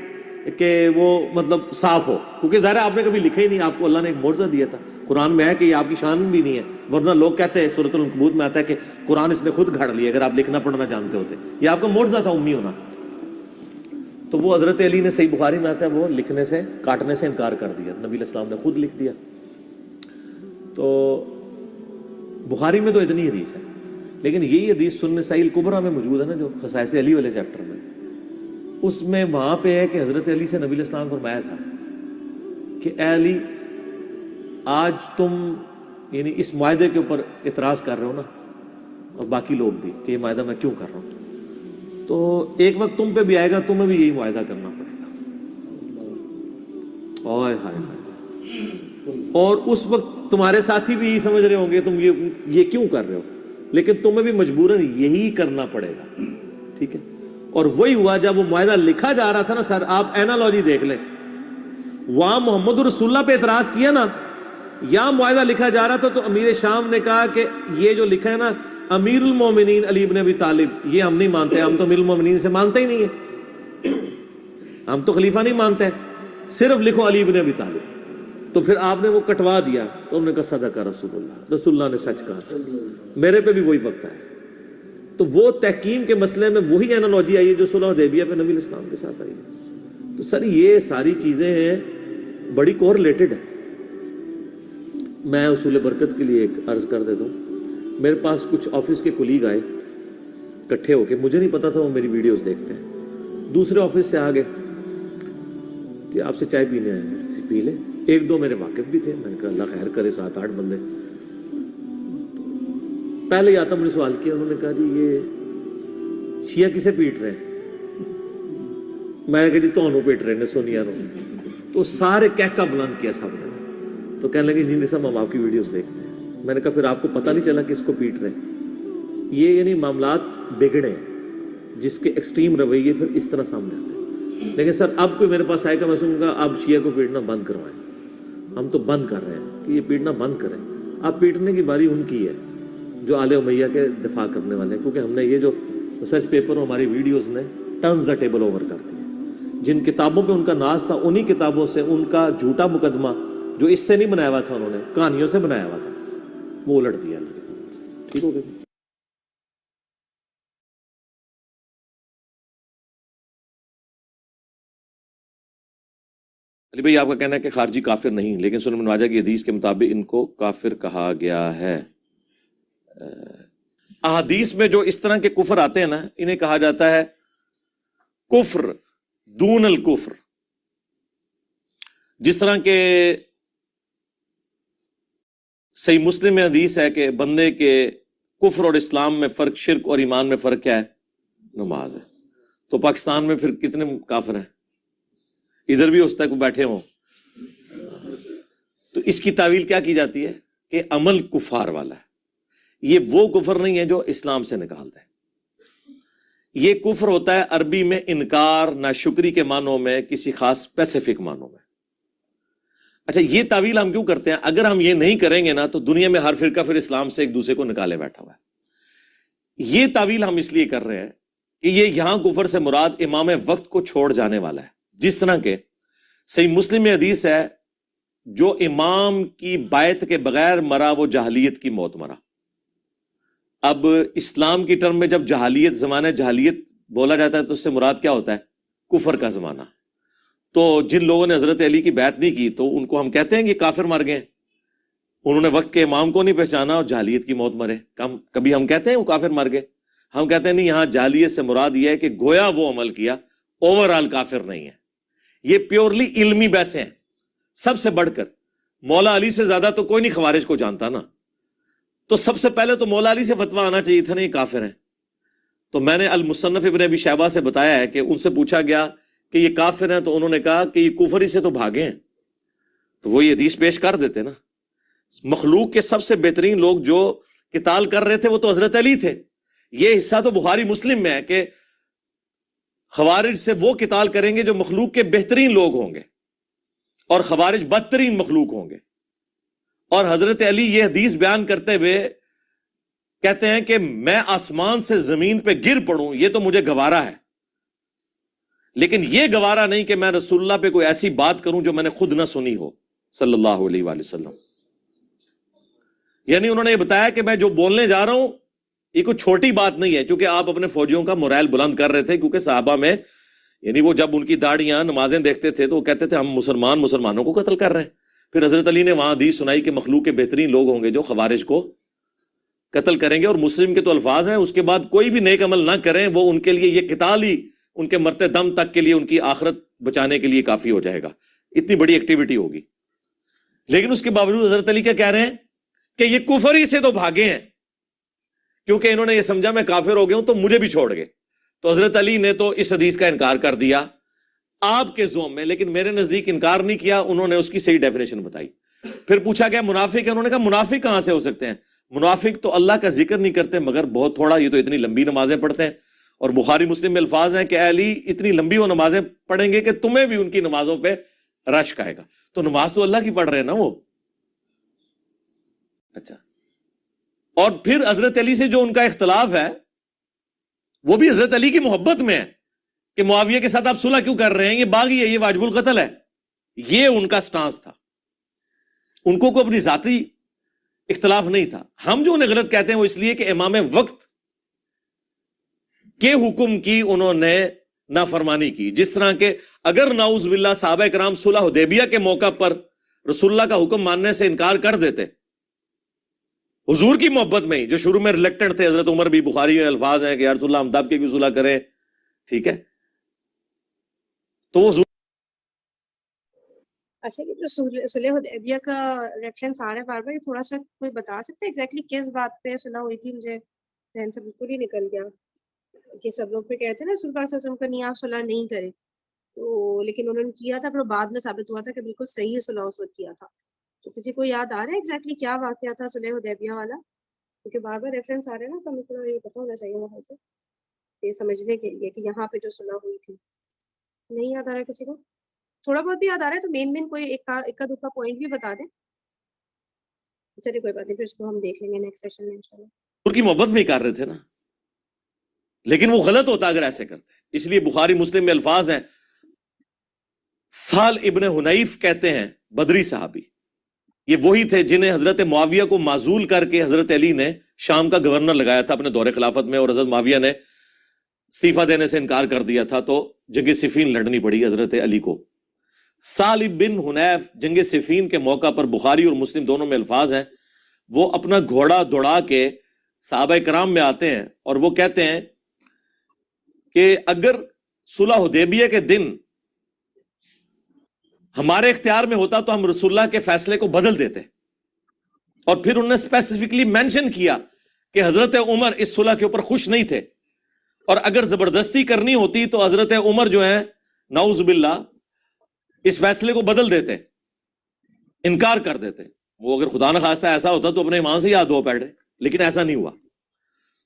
کہ وہ مطلب صاف ہو, کیونکہ ظاہر آپ نے کبھی لکھا ہی نہیں. آپ کو اللہ نے ایک معجزہ دیا تھا. قرآن میں ہے کہ یہ آپ کی شان بھی نہیں ہے, ورنہ لوگ کہتے ہیں سورۃ العنکبوت میں آتا ہے کہ قرآن اس نے خود گھڑ لیا اگر آپ لکھنا پڑھنا جانتے ہوتے. یہ آپ کا معجزہ تھا امی ہونا. تو وہ حضرت علی نے, صحیح بخاری میں آتا ہے, وہ لکھنے سے کاٹنے سے انکار کر دیا. نبی علیہ السلام نے خود لکھ دیا. تو بخاری میں تو اتنی حدیث ہے, لیکن یہی حدیث سنن نسائی الکبریٰ میں موجود ہے نا جو خصائص علی والے چیپٹر میں, اس میں وہاں پہ ہے کہ حضرت علی سے نبی علیہ السلام فرمایا تھا کہ اے علی آج تم یعنی اس معاہدے کے اوپر اعتراض کر رہے ہو نا, اور باقی لوگ بھی, کہ یہ معاہدہ میں کیوں کر رہا ہوں, تو ایک وقت تم پہ بھی آئے گا, تمہیں بھی یہی معاہدہ کرنا پڑے گا. اوئے ہائے ہائے. اور اس وقت تمہارے ساتھی بھی یہی سمجھ رہے ہوں گے تم یہ کیوں کر رہے ہو, لیکن تمہیں بھی مجبوراً یہی کرنا پڑے گا. ٹھیک ہے. اور وہی ہوا جب وہ معاہدہ لکھا جا رہا تھا نا سر, آپ اینالوجی دیکھ لیں, وہاں محمد رسول اللہ پہ اعتراض کیا نا, یہاں معاہدہ لکھا جا رہا تھا تو امیر شام نے کہا کہ یہ جو لکھا ہے نا امیر المومنین علی بن ابی طالب, یہ ہم نہیں مانتے, ہم تو امیر المومنین سے مانتے ہی نہیں ہیں, ہم تو خلیفہ نہیں مانتے, صرف لکھو علی بن ابی طالب. تو پھر آپ نے وہ کٹوا دیا تو انہوں نے کہا صدق رسول اللہ, رسول اللہ نے سچ کہا تھا, میرے پہ بھی وہی وقت آیا. تو وہ تحکیم کے مسئلے میں وہی اینالوجی آئی ہے جو صلح حدیبیہ پہ نبی علیہ السلام کے ساتھ آئی ہے. تو سر یہ ساری چیزیں ہیں بڑی کورلیٹڈ ہے. میں اصول برکت کے لیے ایک عرض کر دیتا ہوں, میرے پاس کچھ آفس کے کولیگ آئے اکٹھے ہو کے, مجھے نہیں پتا تھا وہ میری ویڈیوز دیکھتے ہیں, دوسرے آفس سے آ گئے کہ آپ سے چائے پینے آئے ہیں, پی لیں. ایک دو میرے واقف بھی تھے, میں نے کہا اللہ خیر کرے, 7-8 بندے. پہلے ہی آتا مجھے سوال کیا, انہوں نے کہا جی یہ شیعہ کسے پیٹ رہے ہیں؟ میں نے کہا جی تو پیٹ رہے ہیں سونیا نو. تو سارے کہکا بلند کیا سب نے, تو کہنے لگے جی صاحب ہم آپ کی ویڈیوز دیکھتے ہیں. میں نے کہا پھر آپ کو پتہ نہیں چلا کس کو پیٹ رہے ہیں؟ یہ یعنی معاملات بگڑے ہیں جس کے ایکسٹریم رویے پھر اس طرح سامنے آتے ہیں. لیکن سر اب کوئی میرے پاس آئے گا, میں سنوں گا اب شیعہ کو پیٹنا بند کروائیں. ہم تو بند کر رہے ہیں کہ یہ پیٹنا بند کریں. اب پیٹنے کی باری ان کی ہے جو آل امیہ کے دفاع کرنے والے ہیں, کیونکہ ہم نے یہ جو ریسرچ پیپر اور ہماری ویڈیوز نے ٹرنز دا ٹیبل اوور کر دیا. جن کتابوں پہ ان کا ناز تھا انہی کتابوں سے ان کا جھوٹا مقدمہ جو اس سے نہیں بنایا ہوا تھا, انہوں نے کہانیوں سے بنایا ہوا تھا, وہ الٹ دیا اللہ کے فضل سے. ٹھیک ہو گیا. علی بھائی آپ کا کہنا ہے کہ خارجی کافر نہیں, لیکن سنن ابن ماجہ کی حدیث کے مطابق ان کو کافر کہا گیا ہے. احادیث میں جو اس طرح کے کفر آتے ہیں نا, انہیں کہا جاتا ہے کفر دون الکفر. جس طرح کہ صحیح مسلم میں حدیث ہے کہ بندے کے کفر اور اسلام میں فرق، شرک اور ایمان میں فرق کیا ہے؟ نماز ہے. تو پاکستان میں پھر کتنے کافر ہیں؟ ادھر بھی اس تک بیٹھے ہوں. تو اس کی تعویل کیا کی جاتی ہے کہ عمل کفار والا ہے. یہ وہ کفر نہیں ہے جو اسلام سے نکالتا ہے. یہ کفر ہوتا ہے عربی میں انکار، ناشکری کے معنوں میں، کسی خاص اسپیسیفک معنوں میں. اچھا، یہ تعویل ہم کیوں کرتے ہیں؟ اگر ہم یہ نہیں کریں گے نا تو دنیا میں ہر فرقہ پھر اسلام سے ایک دوسرے کو نکالے بیٹھا ہوا ہے. یہ تعویل ہم اس لیے کر رہے ہیں کہ یہ یہاں کفر سے مراد امام وقت کو چھوڑ جانے والا ہے. جس طرح کے صحیح مسلم میں حدیث ہے جو امام کی بیعت کے بغیر مرا وہ جاہلیت کی موت مرا. اب اسلام کی ٹرم میں جب جہالیت، زمانہ جہالیت بولا جاتا ہے تو اس سے مراد کیا ہوتا ہے؟ کفر کا زمانہ. تو جن لوگوں نے حضرت علی کی بیعت نہیں کی تو ان کو ہم کہتے ہیں کہ کافر مر گئے. انہوں نے وقت کے امام کو نہیں پہچانا اور جہالیت کی موت مرے. کبھی ہم کہتے ہیں وہ کافر مر گئے؟ ہم کہتے ہیں نہیں، یہاں جہالیت سے مراد یہ ہے کہ گویا وہ عمل کیا، اوور آل کافر نہیں ہے. یہ پیورلی علمی بحثیں ہیں. سب سے بڑھ کر مولا علی سے زیادہ تو کوئی نہیں خوارج کو جانتا نا. تو سب سے پہلے تو مولا علی سے فتویٰ آنا چاہیے تھا نا یہ کافر ہیں. تو میں نے المصنف ابن ابی شیبہ سے بتایا ہے کہ ان سے پوچھا گیا کہ یہ کافر ہیں تو انہوں نے کہا کہ یہ کفری سے تو بھاگے ہیں. تو وہ یہ حدیث پیش کر دیتے نا. مخلوق کے سب سے بہترین لوگ جو قتال کر رہے تھے وہ تو حضرت علی تھے. یہ حصہ تو بخاری مسلم میں ہے کہ خوارج سے وہ قتال کریں گے جو مخلوق کے بہترین لوگ ہوں گے اور خوارج بدترین مخلوق ہوں گے. اور حضرت علی یہ حدیث بیان کرتے ہوئے کہتے ہیں کہ میں آسمان سے زمین پہ گر پڑوں یہ تو مجھے گوارا ہے، لیکن یہ گوارا نہیں کہ میں رسول اللہ پہ کوئی ایسی بات کروں جو میں نے خود نہ سنی ہو صلی اللہ علیہ وآلہ وسلم. یعنی انہوں نے یہ بتایا کہ میں جو بولنے جا رہا ہوں یہ کوئی چھوٹی بات نہیں ہے، کیونکہ آپ اپنے فوجیوں کا مورائل بلند کر رہے تھے. کیونکہ صحابہ میں یعنی وہ جب ان کی داڑیاں نمازیں دیکھتے تھے تو وہ کہتے تھے ہم مسلمانوں کو قتل کر رہے ہیں. پھر حضرت علی نے وہاں حدیث سنائی کہ مخلوق کے بہترین لوگ ہوں گے جو خوارج کو قتل کریں گے. اور مسلم کے تو الفاظ ہیں اس کے بعد کوئی بھی نیک عمل نہ کریں وہ ان کے لیے یہ قتال ہی ان کے مرتے دم تک کے لیے ان کی آخرت بچانے کے لیے کافی ہو جائے گا. اتنی بڑی ایکٹیویٹی ہوگی. لیکن اس کے باوجود حضرت علی کیا کہہ رہے ہیں کہ یہ کفر ہی سے تو بھاگے ہیں، کیونکہ انہوں نے یہ سمجھا میں کافر ہو گیا ہوں تو مجھے بھی چھوڑ گئے. تو حضرت علی نے تو اس حدیث کا انکار کر دیا آپ کے زوم میں، لیکن میرے نزدیک انکار نہیں کیا. انہوں نے اس کی صحیح ڈیفینیشن بتائی. پھر پوچھا گیا منافق ہے؟ انہوں نے کہا منافق کہاں سے ہو سکتے ہیں؟ منافق تو اللہ کا ذکر نہیں کرتے مگر بہت تھوڑا، یہ تو اتنی لمبی نمازیں پڑھتے ہیں. اور بخاری مسلم میں الفاظ ہیں کہ اے علی اتنی لمبی وہ نمازیں پڑھیں گے کہ تمہیں بھی ان کی نمازوں پہ رشک آئے گا. تو نماز تو اللہ کی پڑھ رہے ہیں نا وہ. اچھا، اور پھر حضرت علی سے جو ان کا اختلاف ہے وہ بھی حضرت علی کی محبت میں ہے کہ معاویہ کے ساتھ آپ صلح کیوں کر رہے ہیں، یہ باغی ہے، یہ واجب القتل ہے. یہ ان کا سٹانس تھا. ان کو کوئی اپنی ذاتی اختلاف نہیں تھا. ہم جو انہیں غلط کہتے ہیں وہ اس لیے کہ امام وقت کے حکم کی انہوں نے نافرمانی کی. جس طرح کہ اگر نعوذ باللہ صحابہ کرام صلح حدیبیہ کے موقع پر رسول اللہ کا حکم ماننے سے انکار کر دیتے حضور کی محبت میں ہی، جو شروع میں ریلیکٹنٹ تھے، حضرت عمر بھی، بخاری میں الفاظ ہیں کہ یا رسول اللہ ہم دب کے کیوں صلح کریں، ٹھیک ہے. تو وہ اچھا، یہ جو صلح حدیبیہ کا ریفرنس آ رہا ہے بار بار، یہ تھوڑا سا کوئی بتا سکتا ہے ایگزیکٹلی کس بات پہ صلح ہوئی تھی؟ مجھے ذہن سے بالکل ہی نکل گیا کہ سب لوگ پہ کہتے ہیں نا رسول اللہ صلی اللہ علیہ وسلم کا نہیں آپ صلح نہیں کریں، تو لیکن انہوں نے کیا تھا، پھر بعد میں ثابت ہوا تھا کہ بالکل صحیح صلح اس وقت کیا تھا. تو کسی کو یاد آ رہا ہے ایگزیکٹلی کیا واقعہ تھا صلح حدیبیہ والا؟ کیونکہ بار بار ریفرنس آ رہے ہیں نا، تو ہمیں تھوڑا یہ پتہ ہونا چاہیے وہاں سے یہ سمجھنے کے لیے کہ یہاں پہ جو صلح ہوئی تھی. نہیں یاد آ رہا ہے کسی کو؟ تھوڑا بہت بھی یاد آ رہا ہے تو مین کوئی ایک کا دوسرا پوائنٹ بھی بتا دیں. چلیے کوئی بات نہیں، پھر اس کو ہم دیکھ لیں گے نیکسٹ سیشن میں انشاءاللہ. ان کی محبت میں ہی کر رہے تھے نا، لیکن وہ غلط ہوتا اگر ایسے کرتے. اس لیے بخاری مسلم میں الفاظ ہیں، سال ابن حنیف کہتے ہیں بدری صحابی، یہ وہی تھے جنہیں حضرت معاویہ کو معزول کر کے حضرت علی نے شام کا گورنر لگایا تھا اپنے دور خلافت میں، اور حضرت معاویہ نے استعفیٰ دینے سے انکار کر دیا تھا تو جنگ صفین لڑنی پڑی حضرت علی کو. سال بن حنیف جنگ صفین کے موقع پر بخاری اور مسلم دونوں میں الفاظ ہیں، وہ اپنا گھوڑا دوڑا کے صحابہ کرام میں آتے ہیں اور وہ کہتے ہیں کہ اگر صلح حدیبیہ کے دن ہمارے اختیار میں ہوتا تو ہم رسول اللہ کے فیصلے کو بدل دیتے. اور پھر انہوں نے اسپیسیفکلی مینشن کیا کہ حضرت عمر اس صلح کے اوپر خوش نہیں تھے، اور اگر زبردستی کرنی ہوتی تو حضرت عمر جو ہے نعوذ باللہ اس فیصلے کو بدل دیتے، انکار کر دیتے. وہ اگر خدا نہ خواستہ ایسا ہوتا تو اپنے ایمان سے یاد ہو بیٹھے، لیکن ایسا نہیں ہوا.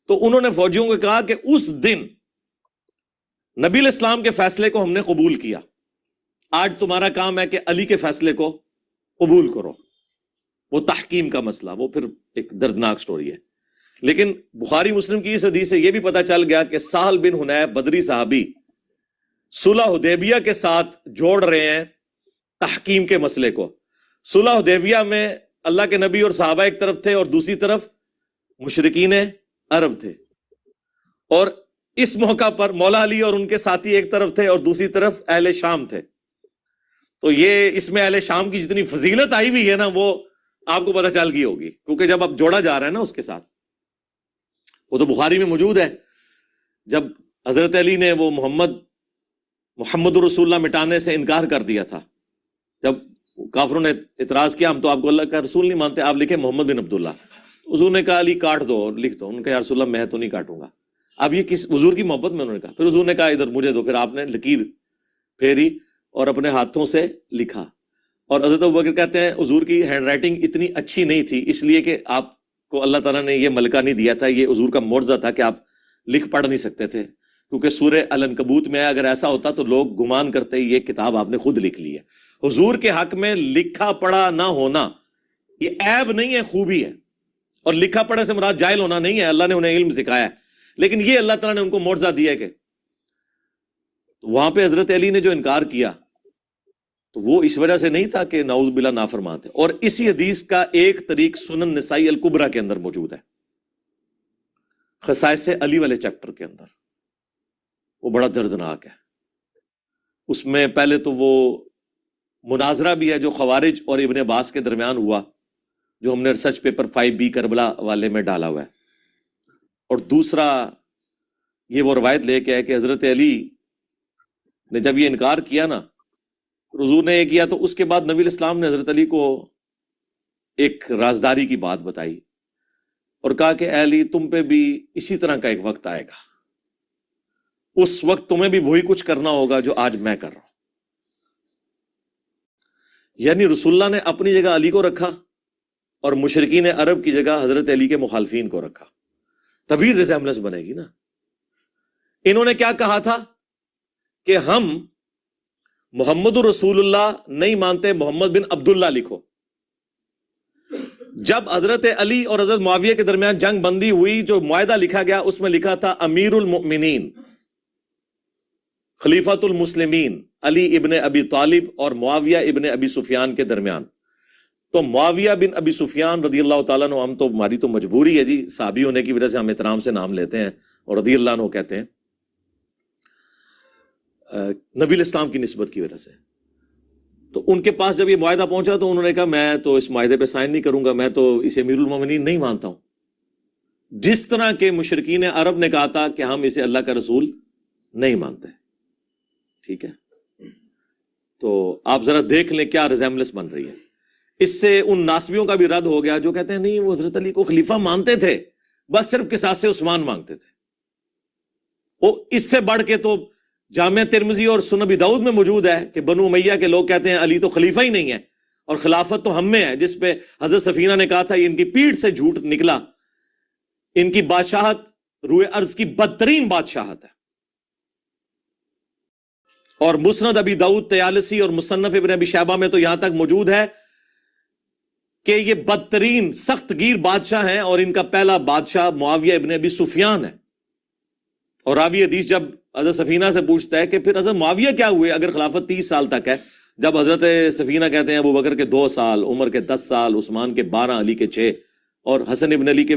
تو انہوں نے فوجیوں کو کہا کہ اس دن نبی علیہ السلام کے فیصلے کو ہم نے قبول کیا، آج تمہارا کام ہے کہ علی کے فیصلے کو قبول کرو. وہ تحکیم کا مسئلہ، وہ پھر ایک دردناک سٹوری ہے. لیکن بخاری مسلم کی اس حدیث سے یہ بھی پتا چل گیا کہ سہل بن حنیف بدری صحابی صلح حدیبیہ کے ساتھ جوڑ رہے ہیں تحکیم کے مسئلے کو. صلح حدیبیہ میں اللہ کے نبی اور صحابہ ایک طرف تھے اور دوسری طرف مشرکین عرب تھے، اور اس موقع پر مولا علی اور ان کے ساتھی ایک طرف تھے اور دوسری طرف اہل شام تھے. تو یہ اس میں اہل شام کی جتنی فضیلت آئی ہوئی ہے نا وہ آپ کو پتہ چل گئی ہوگی، کیونکہ جب اب جوڑا جا رہا ہے نا اس کے ساتھ، وہ تو بخاری میں موجود ہے. جب حضرت علی نے وہ محمد رسول اللہ مٹانے سے انکار کر دیا تھا، جب کافروں نے اعتراض کیا ہم تو آپ کو اللہ کا رسول نہیں مانتے، آپ لکھیں محمد بن عبداللہ. حضور نے کہا علی کاٹ دو، لکھ دو. ان کا یا رسول اللہ میں تو نہیں کاٹوں گا. اب یہ کس حضور کی محبت میں انہوں نے کہا. پھر حضور نے کہا ادھر مجھے دو. پھر آپ نے لکیر پھیری اور اپنے ہاتھوں سے لکھا. اور حضرت ابوبکر کہتے ہیں حضور کی ہینڈ رائٹنگ اتنی اچھی نہیں تھی، اس لیے کہ آپ کو اللہ تعالیٰ نے یہ ملکہ نہیں دیا تھا، یہ حضور کا معجزہ تھا کہ آپ لکھ پڑھ نہیں سکتے تھے. کیونکہ سورہ العنکبوت میں اگر ایسا ہوتا تو لوگ گمان کرتے یہ کتاب آپ نے خود لکھ لی ہے. حضور کے حق میں لکھا پڑھا نہ ہونا یہ عیب نہیں ہے، خوبی ہے. اور لکھا پڑھے سے مراد جاہل ہونا نہیں ہے، اللہ نے انہیں علم سکھایا ہے. لیکن یہ اللہ تعالیٰ نے ان کو معجزہ دیا ہے کہ وہاں پہ حضرت علی نے جو انکار کیا تو وہ اس وجہ سے نہیں تھا کہ نعوذ باللہ نافرمان تھے. اور اسی حدیث کا ایک طریق سنن نسائی الکبریٰ کے اندر موجود ہے، خصائص علی والے چیپٹر کے اندر. وہ بڑا دردناک ہے. اس میں پہلے تو وہ مناظرہ بھی ہے جو خوارج اور ابن عباس کے درمیان ہوا، جو ہم نے ریسرچ پیپر 5B کربلا والے میں ڈالا ہوا ہے. اور دوسرا یہ وہ روایت لے کے ہے کہ حضرت علی نے جب یہ انکار کیا نا، حضور نے یہ کیا تو اس کے بعد نبی علیہ السلام نے حضرت علی کو ایک رازداری کی بات بتائی اور کہا کہ اے علی تم پہ بھی اسی طرح کا ایک وقت آئے گا، اس وقت تمہیں بھی وہی کچھ کرنا ہوگا جو آج میں کر رہا ہوں. یعنی رسول اللہ نے اپنی جگہ علی کو رکھا اور مشرکین عرب کی جگہ حضرت علی کے مخالفین کو رکھا، تبھی ریزیمبلنس بنے گی نا. انہوں نے کیا کہا تھا کہ ہم محمد رسول اللہ نہیں مانتے، محمد بن عبداللہ لکھو. جب حضرت علی اور حضرت معاویہ کے درمیان جنگ بندی ہوئی، جو معاہدہ لکھا گیا اس میں لکھا تھا امیر المؤمنین خلیفۃ المسلمین علی ابن ابی طالب اور معاویہ ابن ابی سفیان کے درمیان. تو معاویہ بن ابی سفیان رضی اللہ تعالیٰ عنہ، ہم تو ہماری تو مجبوری ہے جی، صحابی ہونے کی وجہ سے ہم احترام سے نام لیتے ہیں اور رضی اللہ عنہ کہتے ہیں، نبی علیہ السلام کی نسبت کی وجہ سے. تو ان کے پاس جب یہ معاہدہ پہنچا تو انہوں نے کہا میں تو اس معاہدے پہ سائن نہیں کروں گا، میں تو اسے امیر المومنین نہیں مانتا ہوں. جس طرح کے مشرکین عرب نے کہا تھا کہ ہم اسے اللہ کا رسول نہیں مانتے. ٹھیک ہے، تو آپ ذرا دیکھ لیں کیا ریزیمبلنس بن رہی ہے. اس سے ان ناسبیوں کا بھی رد ہو گیا جو کہتے ہیں نہیں وہ حضرت علی کو خلیفہ مانتے تھے، بس صرف قصاص عثمان مانگتے تھے. وہ اس سے بڑھ کے تو جامع ترمذی اور سنن ابی داؤد میں موجود ہے کہ بنو امیہ کے لوگ کہتے ہیں علی تو خلیفہ ہی نہیں ہے اور خلافت تو ہم میں ہے، جس پہ حضرت سفینہ نے کہا تھا یہ ان کی پیٹھ سے جھوٹ نکلا، ان کی بادشاہت روئے ارض کی بدترین بادشاہت ہے. اور مسند ابی داؤد طیالسی اور مصنف ابن ابی شیبہ میں تو یہاں تک موجود ہے کہ یہ بدترین سخت گیر بادشاہ ہیں اور ان کا پہلا بادشاہ معاویہ ابن ابی سفیان ہے. اور راوی حدیث جب حضرت سفینہ سے پوچھتا ہے کہ پھر حضرت معاویہ کیا ہوئے اگر خلافت 30 سال تک ہے، جب حضرت سفینہ کہتے ہیں ابوبکر کے 2 سال، عمر کے 10 سال، عثمان کے 12، علی کے 6 اور حسن ابن علی کے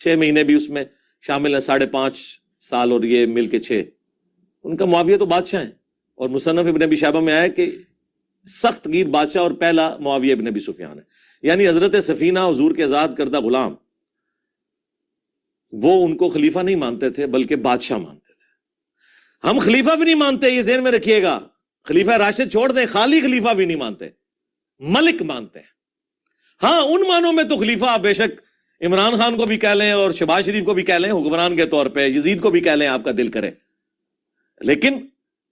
6 مہینے بھی اس میں شامل ہیں، 5.5 سال اور یہ مل کے 6. ان کا معاویہ تو بادشاہ ہیں. اور مصنف ابن ابی شیبہ میں آیا کہ سخت گیر بادشاہ اور پہلا معاویہ ابن ابی سفیان ہے. یعنی حضرت سفینہ حضور کے آزاد کردہ غلام، وہ ان کو خلیفہ نہیں مانتے تھے بلکہ بادشاہ مانتے تھے. ہم خلیفہ بھی نہیں مانتے، یہ ذہن میں رکھیے گا. خلیفہ راشد چھوڑ دیں، خالی خلیفہ بھی نہیں مانتے، ملک مانتے ہیں. ہاں ان معنوں میں تو خلیفہ آپ بے شک عمران خان کو بھی کہہ لیں اور شہباز شریف کو بھی کہہ لیں حکمران کے طور پہ، یزید کو بھی کہہ لیں آپ کا دل کرے، لیکن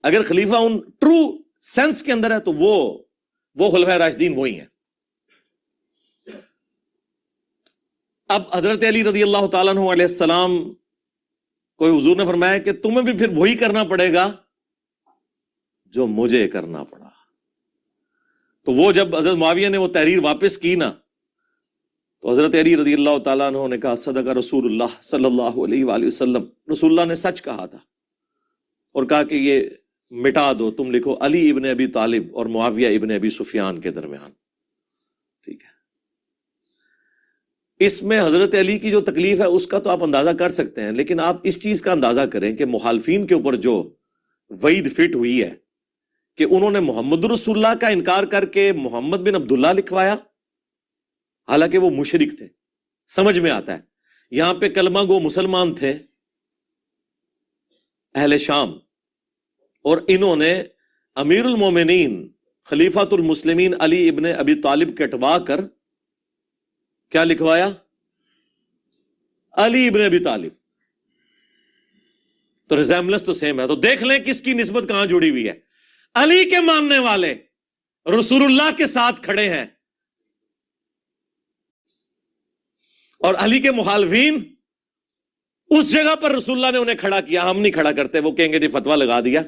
اگر خلیفہ ان ٹرو سینس کے اندر ہے تو وہ خلفائے راشدین وہی ہیں. اب حضرت علی رضی اللہ تعالیٰ عنہ علیہ السلام کو حضور نے فرمایا کہ تمہیں بھی پھر وہی کرنا پڑے گا جو مجھے کرنا پڑا. تو وہ جب حضرت معاویہ نے وہ تحریر واپس کی نا تو حضرت علی رضی اللہ تعالیٰ عنہ نے کہا صدق رسول اللہ صلی اللہ علیہ وآلہ وسلم، رسول اللہ نے سچ کہا تھا، اور کہا کہ یہ مٹا دو، تم لکھو علی ابن ابی طالب اور معاویہ ابن ابی سفیان کے درمیان. ٹھیک ہے، اس میں حضرت علی کی جو تکلیف ہے اس کا تو آپ اندازہ کر سکتے ہیں، لیکن آپ اس چیز کا اندازہ کریں کہ مخالفین کے اوپر جو وعید فٹ ہوئی ہے کہ انہوں نے محمد رسول اللہ کا انکار کر کے محمد بن عبداللہ لکھوایا، حالانکہ وہ مشرک تھے. سمجھ میں آتا ہے یہاں پہ کلمہ گو مسلمان تھے اہل شام، اور انہوں نے امیر المومنین خلیفۃ المسلمین علی ابن ابی طالب کٹوا کر کیا لکھوایا؟ علی ابن ابی طالب. تو ریزیمبلنس تو سیم ہے. تو دیکھ لیں کس کی نسبت کہاں جڑی ہوئی ہے. علی کے ماننے والے رسول اللہ کے ساتھ کھڑے ہیں اور علی کے مخالفین اس جگہ پر رسول اللہ نے انہیں کھڑا کیا. ہم نہیں کھڑا کرتے، وہ کہیں گے جی فتویٰ لگا دیا،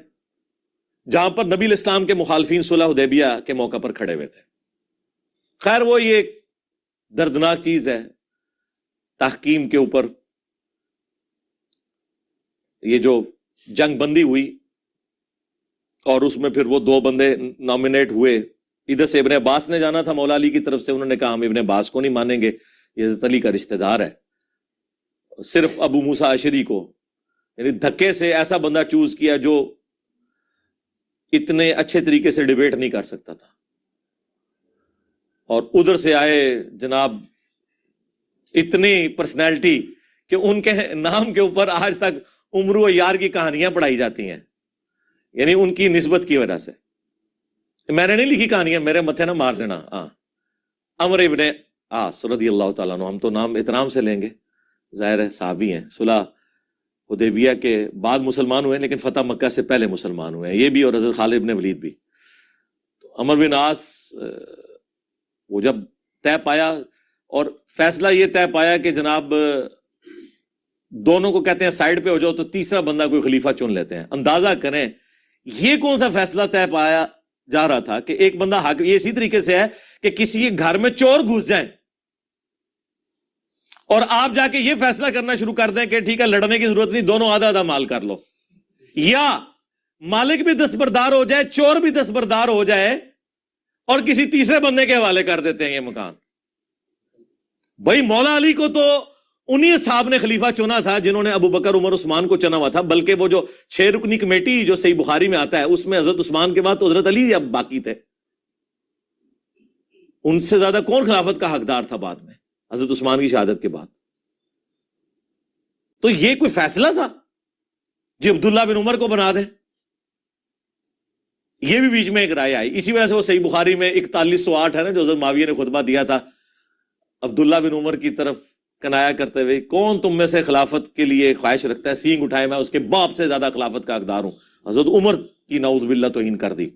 جہاں پر نبی الاسلام کے مخالفین صلح حدیبیہ کے موقع پر کھڑے ہوئے تھے. خیر وہ یہ ایک دردناک چیز ہے تحکیم کے اوپر. یہ جو جنگ بندی ہوئی اور اس میں پھر وہ 2 بندے نامنیٹ ہوئے، ادھر سے ابن عباس نے جانا تھا مولا علی کی طرف سے، انہوں نے کہا ہم ابن عباس کو نہیں مانیں گے، یہ حضرت علی کا رشتہ دار ہے. صرف ابو موسیٰ اشعری کو یعنی دھکے سے ایسا بندہ چوز کیا جو اتنے اچھے طریقے سے ڈیبیٹ نہیں کر سکتا تھا. اور ادھر سے آئے جناب اتنی پرسنالٹی کہ ان کے نام کے اوپر آج تک عمر و یار کی کہانیاں پڑھائی جاتی ہیں، یعنی ان کی نسبت کی وجہ سے. میں نے نہیں لکھی کہانیاں، میرے متھے نہ مار دینا. عمر ابن عاص رضی اللہ تعالیٰ عنہ، ہم تو نام احترام سے لیں گے، ظاہر ہے صحابی ہیں، صلح حدیبیہ کے بعد مسلمان ہوئے لیکن فتح مکہ سے پہلے مسلمان ہوئے ہیں، یہ بھی اور حضرت خالد بن ولید بھی. تو عمر بن عاص وہ جب طے پایا اور فیصلہ یہ طے پایا کہ جناب دونوں کو کہتے ہیں سائڈ پہ ہو جاؤ تو تیسرا بندہ کوئی خلیفہ چن لیتے ہیں. اندازہ کریں یہ کون سا فیصلہ طے پایا جا رہا تھا کہ ایک بندہ حق. یہ اسی طریقے سے ہے کہ کسی کے گھر میں چور گھس جائیں اور آپ جا کے یہ فیصلہ کرنا شروع کر دیں کہ ٹھیک ہے لڑنے کی ضرورت نہیں، دونوں آدھا آدھا مال کر لو، یا مالک بھی دستبردار ہو جائے چور بھی دستبردار ہو جائے اور کسی تیسرے بندے کے حوالے کر دیتے ہیں یہ مکان. بھائی مولا علی کو تو انہی صاحب نے خلیفہ چنا تھا جنہوں نے ابو بکر عمر عثمان کو چنا ہوا تھا، بلکہ وہ جو 6 رکنی کمیٹی جو صحیح بخاری میں آتا ہے اس میں حضرت عثمان کے بعد تو حضرت علی اب باقی تھے. ان سے زیادہ کون خلافت کا حقدار تھا بعد میں حضرت عثمان کی شہادت کے بعد؟ تو یہ کوئی فیصلہ تھا جی عبداللہ بن عمر کو بنا دیں؟ یہ بھی بیچ میں ایک رائے آئی. اسی وجہ سے وہ صحیح بخاری میں 4108 ہے نا جو حضرت معاویہ نے خطبہ دیا تھا عبداللہ بن عمر کی طرف کنایا کرتے ہوئے، کون تم میں سے خلافت کے لیے خواہش رکھتا ہے؟ سینگ اٹھائے، میں اس کے باپ سے زیادہ خلافت کا حقدار ہوں. حضرت عمر کی نعوذ باللہ توہین کر دی.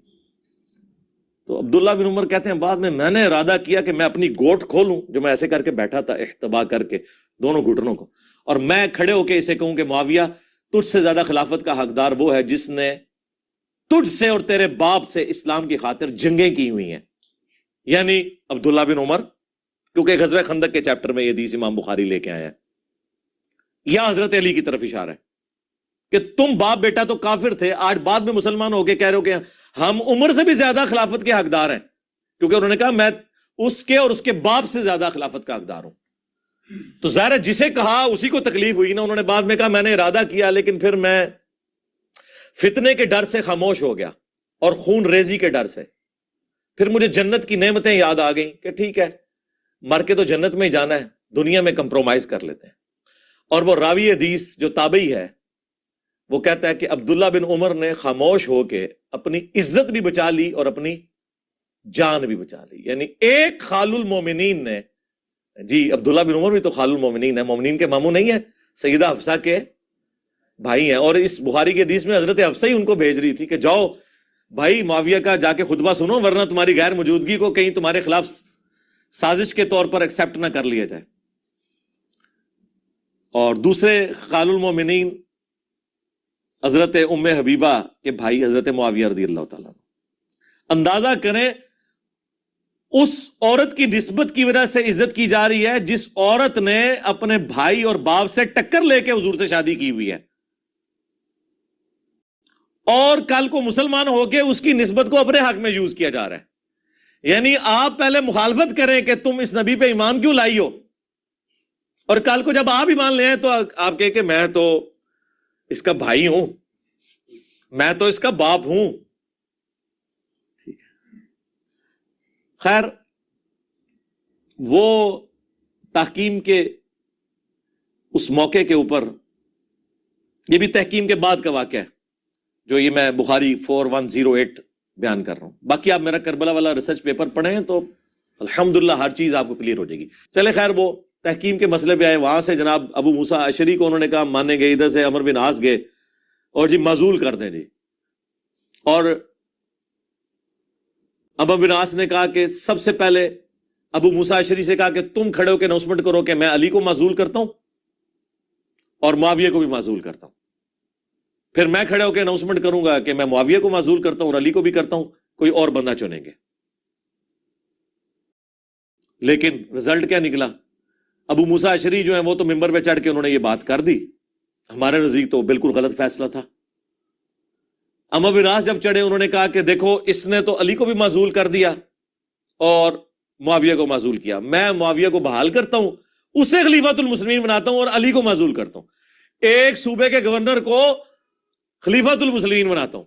تو عبداللہ بن عمر کہتے ہیں بعد میں نے ارادہ کیا کہ میں اپنی گوٹ کھولوں جو میں ایسے کر کے بیٹھا تھا احتبا کر کے دونوں گھٹنوں کو، اور میں کھڑے ہو کے اسے کہوں کہ معاویہ تجھ سے زیادہ خلافت کا حقدار وہ ہے جس نے تجھ سے اور تیرے باپ سے اسلام کی خاطر جنگیں کی ہوئی ہیں، یعنی عبداللہ بن عمر، کیونکہ غزوہ خندق کے چیپٹر میں یہ حدیث امام بخاری لے کے آیا ہے. یا حضرت علی کی طرف اشارہ ہے کہ تم باپ بیٹا تو کافر تھے، آج بعد میں مسلمان ہو کے کہہ رہے ہو کہ ہم عمر سے بھی زیادہ خلافت کے حقدار ہیں، کیونکہ انہوں نے کہا میں اس کے اور اس کے باپ سے زیادہ خلافت کا حقدار ہوں. تو ظاہر ہے جسے کہا اسی کو تکلیف ہوئی نا. انہوں نے بعد میں کہا میں نے ارادہ کیا لیکن پھر میں فتنے کے ڈر سے خاموش ہو گیا اور خون ریزی کے ڈر سے. پھر مجھے جنت کی نعمتیں یاد آ گئیں کہ ٹھیک ہے مر کے تو جنت میں ہی جانا ہے، دنیا میں کمپرومائز کر لیتے ہیں. اور وہ راوی حدیث جو تابعی ہے وہ کہتا ہے کہ عبداللہ بن عمر نے خاموش ہو کے اپنی عزت بھی بچا لی اور اپنی جان بھی بچا لی. یعنی ایک خال المومنین نے, جی عبداللہ بن عمر بھی تو خال المومنین ہے, مومنین کے ماموں نہیں ہے, سیدہ حفصہ کے بھائی ہیں. اور اس بخاری کے حدیث میں حضرت حفصہ ہی ان کو بھیج رہی تھی کہ جاؤ بھائی معاویہ کا جا کے خطبہ سنو, ورنہ تمہاری غیر موجودگی کو کہیں تمہارے خلاف سازش کے طور پر ایکسپٹ نہ کر لیا جائے. اور دوسرے خال المومنین حضرت ام حبیبہ کے بھائی حضرت معاویہ رضی اللہ تعالیٰ. اندازہ کریں اس عورت کی نسبت کی وجہ سے عزت کی جا رہی ہے جس عورت نے اپنے بھائی اور باپ سے ٹکر لے کے حضور سے شادی کی ہوئی ہے, اور کل کو مسلمان ہو کے اس کی نسبت کو اپنے حق میں یوز کیا جا رہا ہے. یعنی آپ پہلے مخالفت کریں کہ تم اس نبی پہ ایمان کیوں لائی ہو, اور کل کو جب آپ ایمان لے آئیں تو آپ کہیں کہ میں تو اس کا بھائی ہوں, میں تو اس کا باپ ہوں. ٹھیک ہے, خیر وہ تحکیم کے اس موقع کے اوپر, یہ بھی تحکیم کے بعد کا واقعہ ہے جو یہ میں بخاری 4108 بیان کر رہا ہوں. باقی آپ میرا کربلا والا ریسرچ پیپر پڑھیں تو الحمدللہ ہر چیز آپ کو کلیئر ہو جائے گی. چلے خیر وہ تحکیم کے مسئلے پہ آئے. وہاں سے جناب ابو موسیٰ اشعری کو انہوں نے کہا مانیں گے, ادھر سے عمر بن عاص گئے اور جی معزول کر دیں جی. اور عمر بن عاص نے کہا کہ سب سے پہلے ابو موسیٰ اشعری سے کہا کہ تم کھڑے ہو کے اناؤنسمنٹ کرو کہ میں علی کو معزول کرتا ہوں اور معاویہ کو بھی معزول کرتا ہوں. پھر میں کھڑے ہو کے اناؤنسمنٹ کروں گا کہ میں معاویہ کو معزول کرتا ہوں اور علی کو بھی کرتا ہوں, کوئی اور بندہ چنیں گے. لیکن رزلٹ کیا نکلا؟ ابو موسیٰ اشعری جو ہیں وہ تو ممبر پہ چڑھ کے انہوں نے یہ بات کر دی. ہمارے نزدیک تو بالکل غلط فیصلہ تھا. عمر بن عاص جب چڑھے انہوں نے کہا کہ دیکھو اس نے تو علی کو بھی معزول کر دیا اور معاویہ کو معزول کیا, میں معاویہ کو بحال کرتا ہوں, اسے خلیفۃ المسلمین بناتا ہوں اور علی کو معزول کرتا ہوں. ایک صوبے کے گورنر کو خلیفۃ المسلمین بناتا ہوں.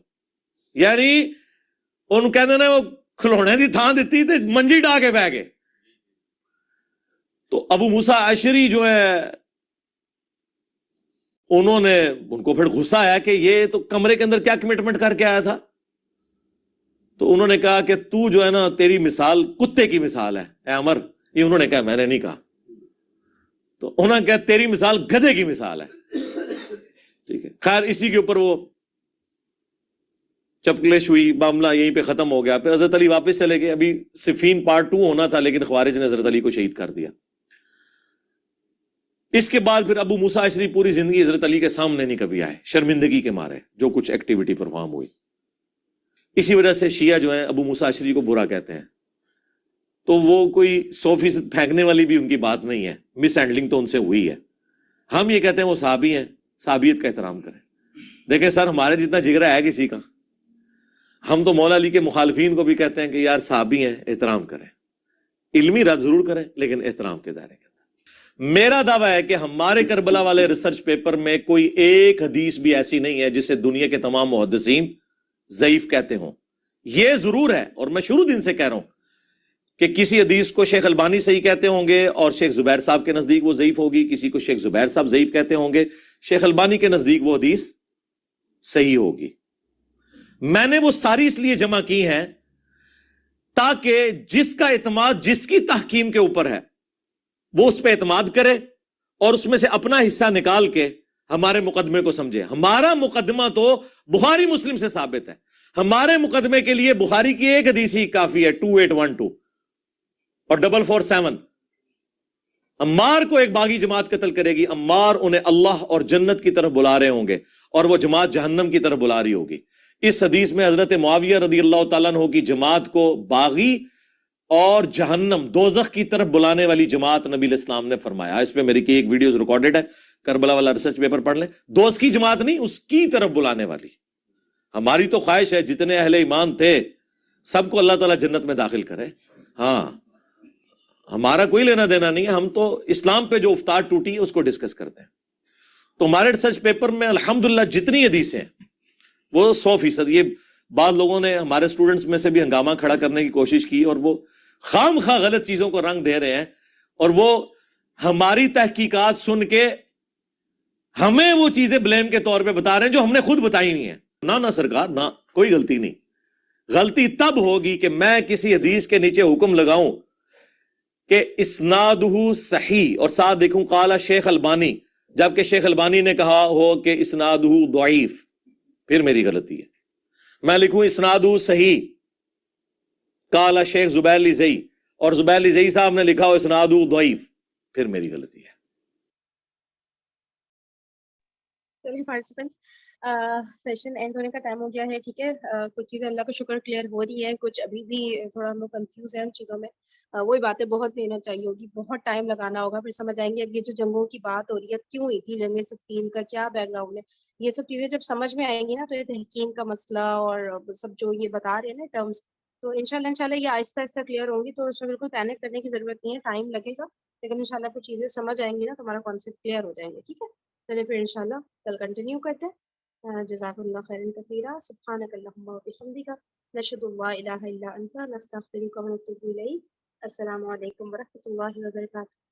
یعنی ان کہتے ہیں وہ کھلونے دی تھان دیتی تے منجی ڈا کے بہ گئے. تو ابو موسیٰ اشعری جو ہے انہوں نے, ان کو پھر غصہ آیا کہ یہ تو کمرے کے اندر کیا کمٹمنٹ کر کے آیا تھا. تو انہوں نے کہا کہ تو جو ہے نا تیری مثال کتے کی مثال ہے اے عمر. یہ انہوں نے کہا, میں نے نہیں کہا. تو انہوں نے کہا تیری مثال گدھے کی مثال ہے. ٹھیک ہے, خیر اسی کے اوپر وہ چپکلش ہوئی, معاملہ یہیں پہ ختم ہو گیا. پھر حضرت علی واپس چلے گئے. ابھی صفین پارٹ 2 ہونا تھا لیکن خوارج نے حضرت علی کو شہید کر دیا. اس کے بعد پھر ابو موسیٰ اشعری پوری زندگی حضرت علی کے سامنے نہیں کبھی آئے, شرمندگی کے مارے جو کچھ ایکٹیویٹی پرفارم ہوئی. اسی وجہ سے شیعہ جو ہیں ابو موسیٰ اشعری کو برا کہتے ہیں. تو وہ کوئی 100% پھینکنے والی بھی ان کی بات نہیں ہے, مس ہینڈلنگ تو ان سے ہوئی ہے. ہم یہ کہتے ہیں وہ صحابی ہیں, صحابیت کا احترام کریں. دیکھیں سر ہمارے جتنا جگرا ہے کسی کا, ہم تو مولا علی کے مخالفین کو بھی کہتے ہیں کہ یار صحابی ہیں, احترام کریں. علمی رد ضرور کریں لیکن احترام کے دائرے کے اندر. میرا دعویٰ ہے کہ ہمارے کربلا والے ریسرچ پیپر میں کوئی ایک حدیث بھی ایسی نہیں ہے جسے دنیا کے تمام محدثین ضعیف کہتے ہوں. یہ ضرور ہے, اور میں شروع دن سے کہہ رہا ہوں کہ کسی حدیث کو شیخ البانی صحیح کہتے ہوں گے اور شیخ زبیر صاحب کے نزدیک وہ ضعیف ہوگی, کسی کو شیخ زبیر صاحب ضعیف کہتے ہوں گے, شیخ البانی کے نزدیک وہ حدیث صحیح ہوگی. میں نے وہ ساری اس لیے جمع کی ہیں تاکہ جس کا اعتماد جس کی تحکیم کے اوپر ہے وہ اس پہ اعتماد کرے اور اس میں سے اپنا حصہ نکال کے ہمارے مقدمے کو سمجھے. ہمارا مقدمہ تو بخاری مسلم سے ثابت ہے. ہمارے مقدمے کے لیے بخاری کی ایک حدیث ہی کافی ہے, 2812 اور 447. عمار کو ایک باغی جماعت قتل کرے گی, عمار انہیں اللہ اور جنت کی طرف بلا رہے ہوں گے اور وہ جماعت جہنم کی طرف بلا رہی ہوگی. اس حدیث میں حضرت معاویہ رضی اللہ تعالیٰ عنہ کی جماعت کو باغی اور جہنم دوزخ کی طرف بلانے والی جماعت نبی علیہ السلام نے فرمایا. اس پہ میری کی ایک ویڈیوز ریکارڈڈ ہے, کربلا والا ریسرچ پیپر پڑھ لیں. دوست کی جماعت نہیں, اس کی طرف بلانے والی. ہماری تو خواہش ہے جتنے اہل ایمان تھے سب کو اللہ تعالیٰ جنت میں داخل کرے. ہاں ہمارا کوئی لینا دینا نہیں ہے, ہم تو اسلام پہ جو افطار ٹوٹی ہے اس کو ڈسکس کرتے ہیں. تو ہمارے ریسرچ پیپر میں الحمدللہ جتنی حدیثیں ہیں وہ 100%. یہ بعض لوگوں نے ہمارے اسٹوڈنٹس میں سے بھی ہنگامہ کھڑا کرنے کی کوشش کی اور وہ خام خواہ غلط چیزوں کو رنگ دے رہے ہیں, اور وہ ہماری تحقیقات سن کے ہمیں وہ چیزیں بلیم کے طور پہ بتا رہے ہیں جو ہم نے خود بتائی نہیں ہیں. نہ سرکار، نہ، کوئی غلطی نہیں. غلطی تب ہوگی کہ میں کسی حدیث کے نیچے حکم لگاؤں کہ اسنادہ صحیح اور ساتھ دیکھوں قال شیخ البانی، جبکہ شیخ البانی نے کہا ہو کہ اسنادہ ضعیف، پھر میری غلطی ہے. میں لکھوں اسنادہ صحیح قال شیخ زبیر لزئی اور زبیر لزئی صاحب نے لکھا ہو اسنادہ ضعیف، پھر میری غلطی ہے. چلیے پارٹیسپینٹس، سیشن اینڈ ہونے کا ٹائم ہو گیا ہے. ٹھیک ہے، کچھ چیزیں اللہ کا شکر کلیئر ہو رہی ہے، کچھ ابھی بھی تھوڑا ہم لوگ کنفیوز ہیں ان چیزوں میں. وہی باتیں بہت محنت چاہیے ہوگی، بہت ٹائم لگانا ہوگا، پھر سمجھ آئیں گے اب یہ جو جنگوں کی بات ہو رہی ہے کیوں ہوئی تھی، جنگ صفین کا کیا بیک گراؤنڈ ہے. یہ سب چیزیں جب سمجھ میں آئیں گی نا، تو یہ تحقیق کا مسئلہ اور سب جو یہ بتا رہے ہیں نا ٹرمس، تو انشاءاللہ یہ آہستہ آہستہ کلیئر ہوں گی. تو اس میں بالکل پینک کرنے کی ضرورت نہیں ہے، ٹائم لگے گا، لیکن انشاءاللہ کچھ چیزیں سمجھ آئیں گی نا، تمہارا کانسیپٹ کلیئر ہو جائیں گے. ٹھیک ہے، چلیے پھر انشاءاللہ کل کنٹینیو کرتے ہیں. جزاک اللہ خیرا کثیرا، سبحانک اللہم وبحمدک، نشہد ان لا الہ الا انت، نستغفرک ونتوب الیک. السلام علیکم ورحمۃ اللہ وبرکاتہ.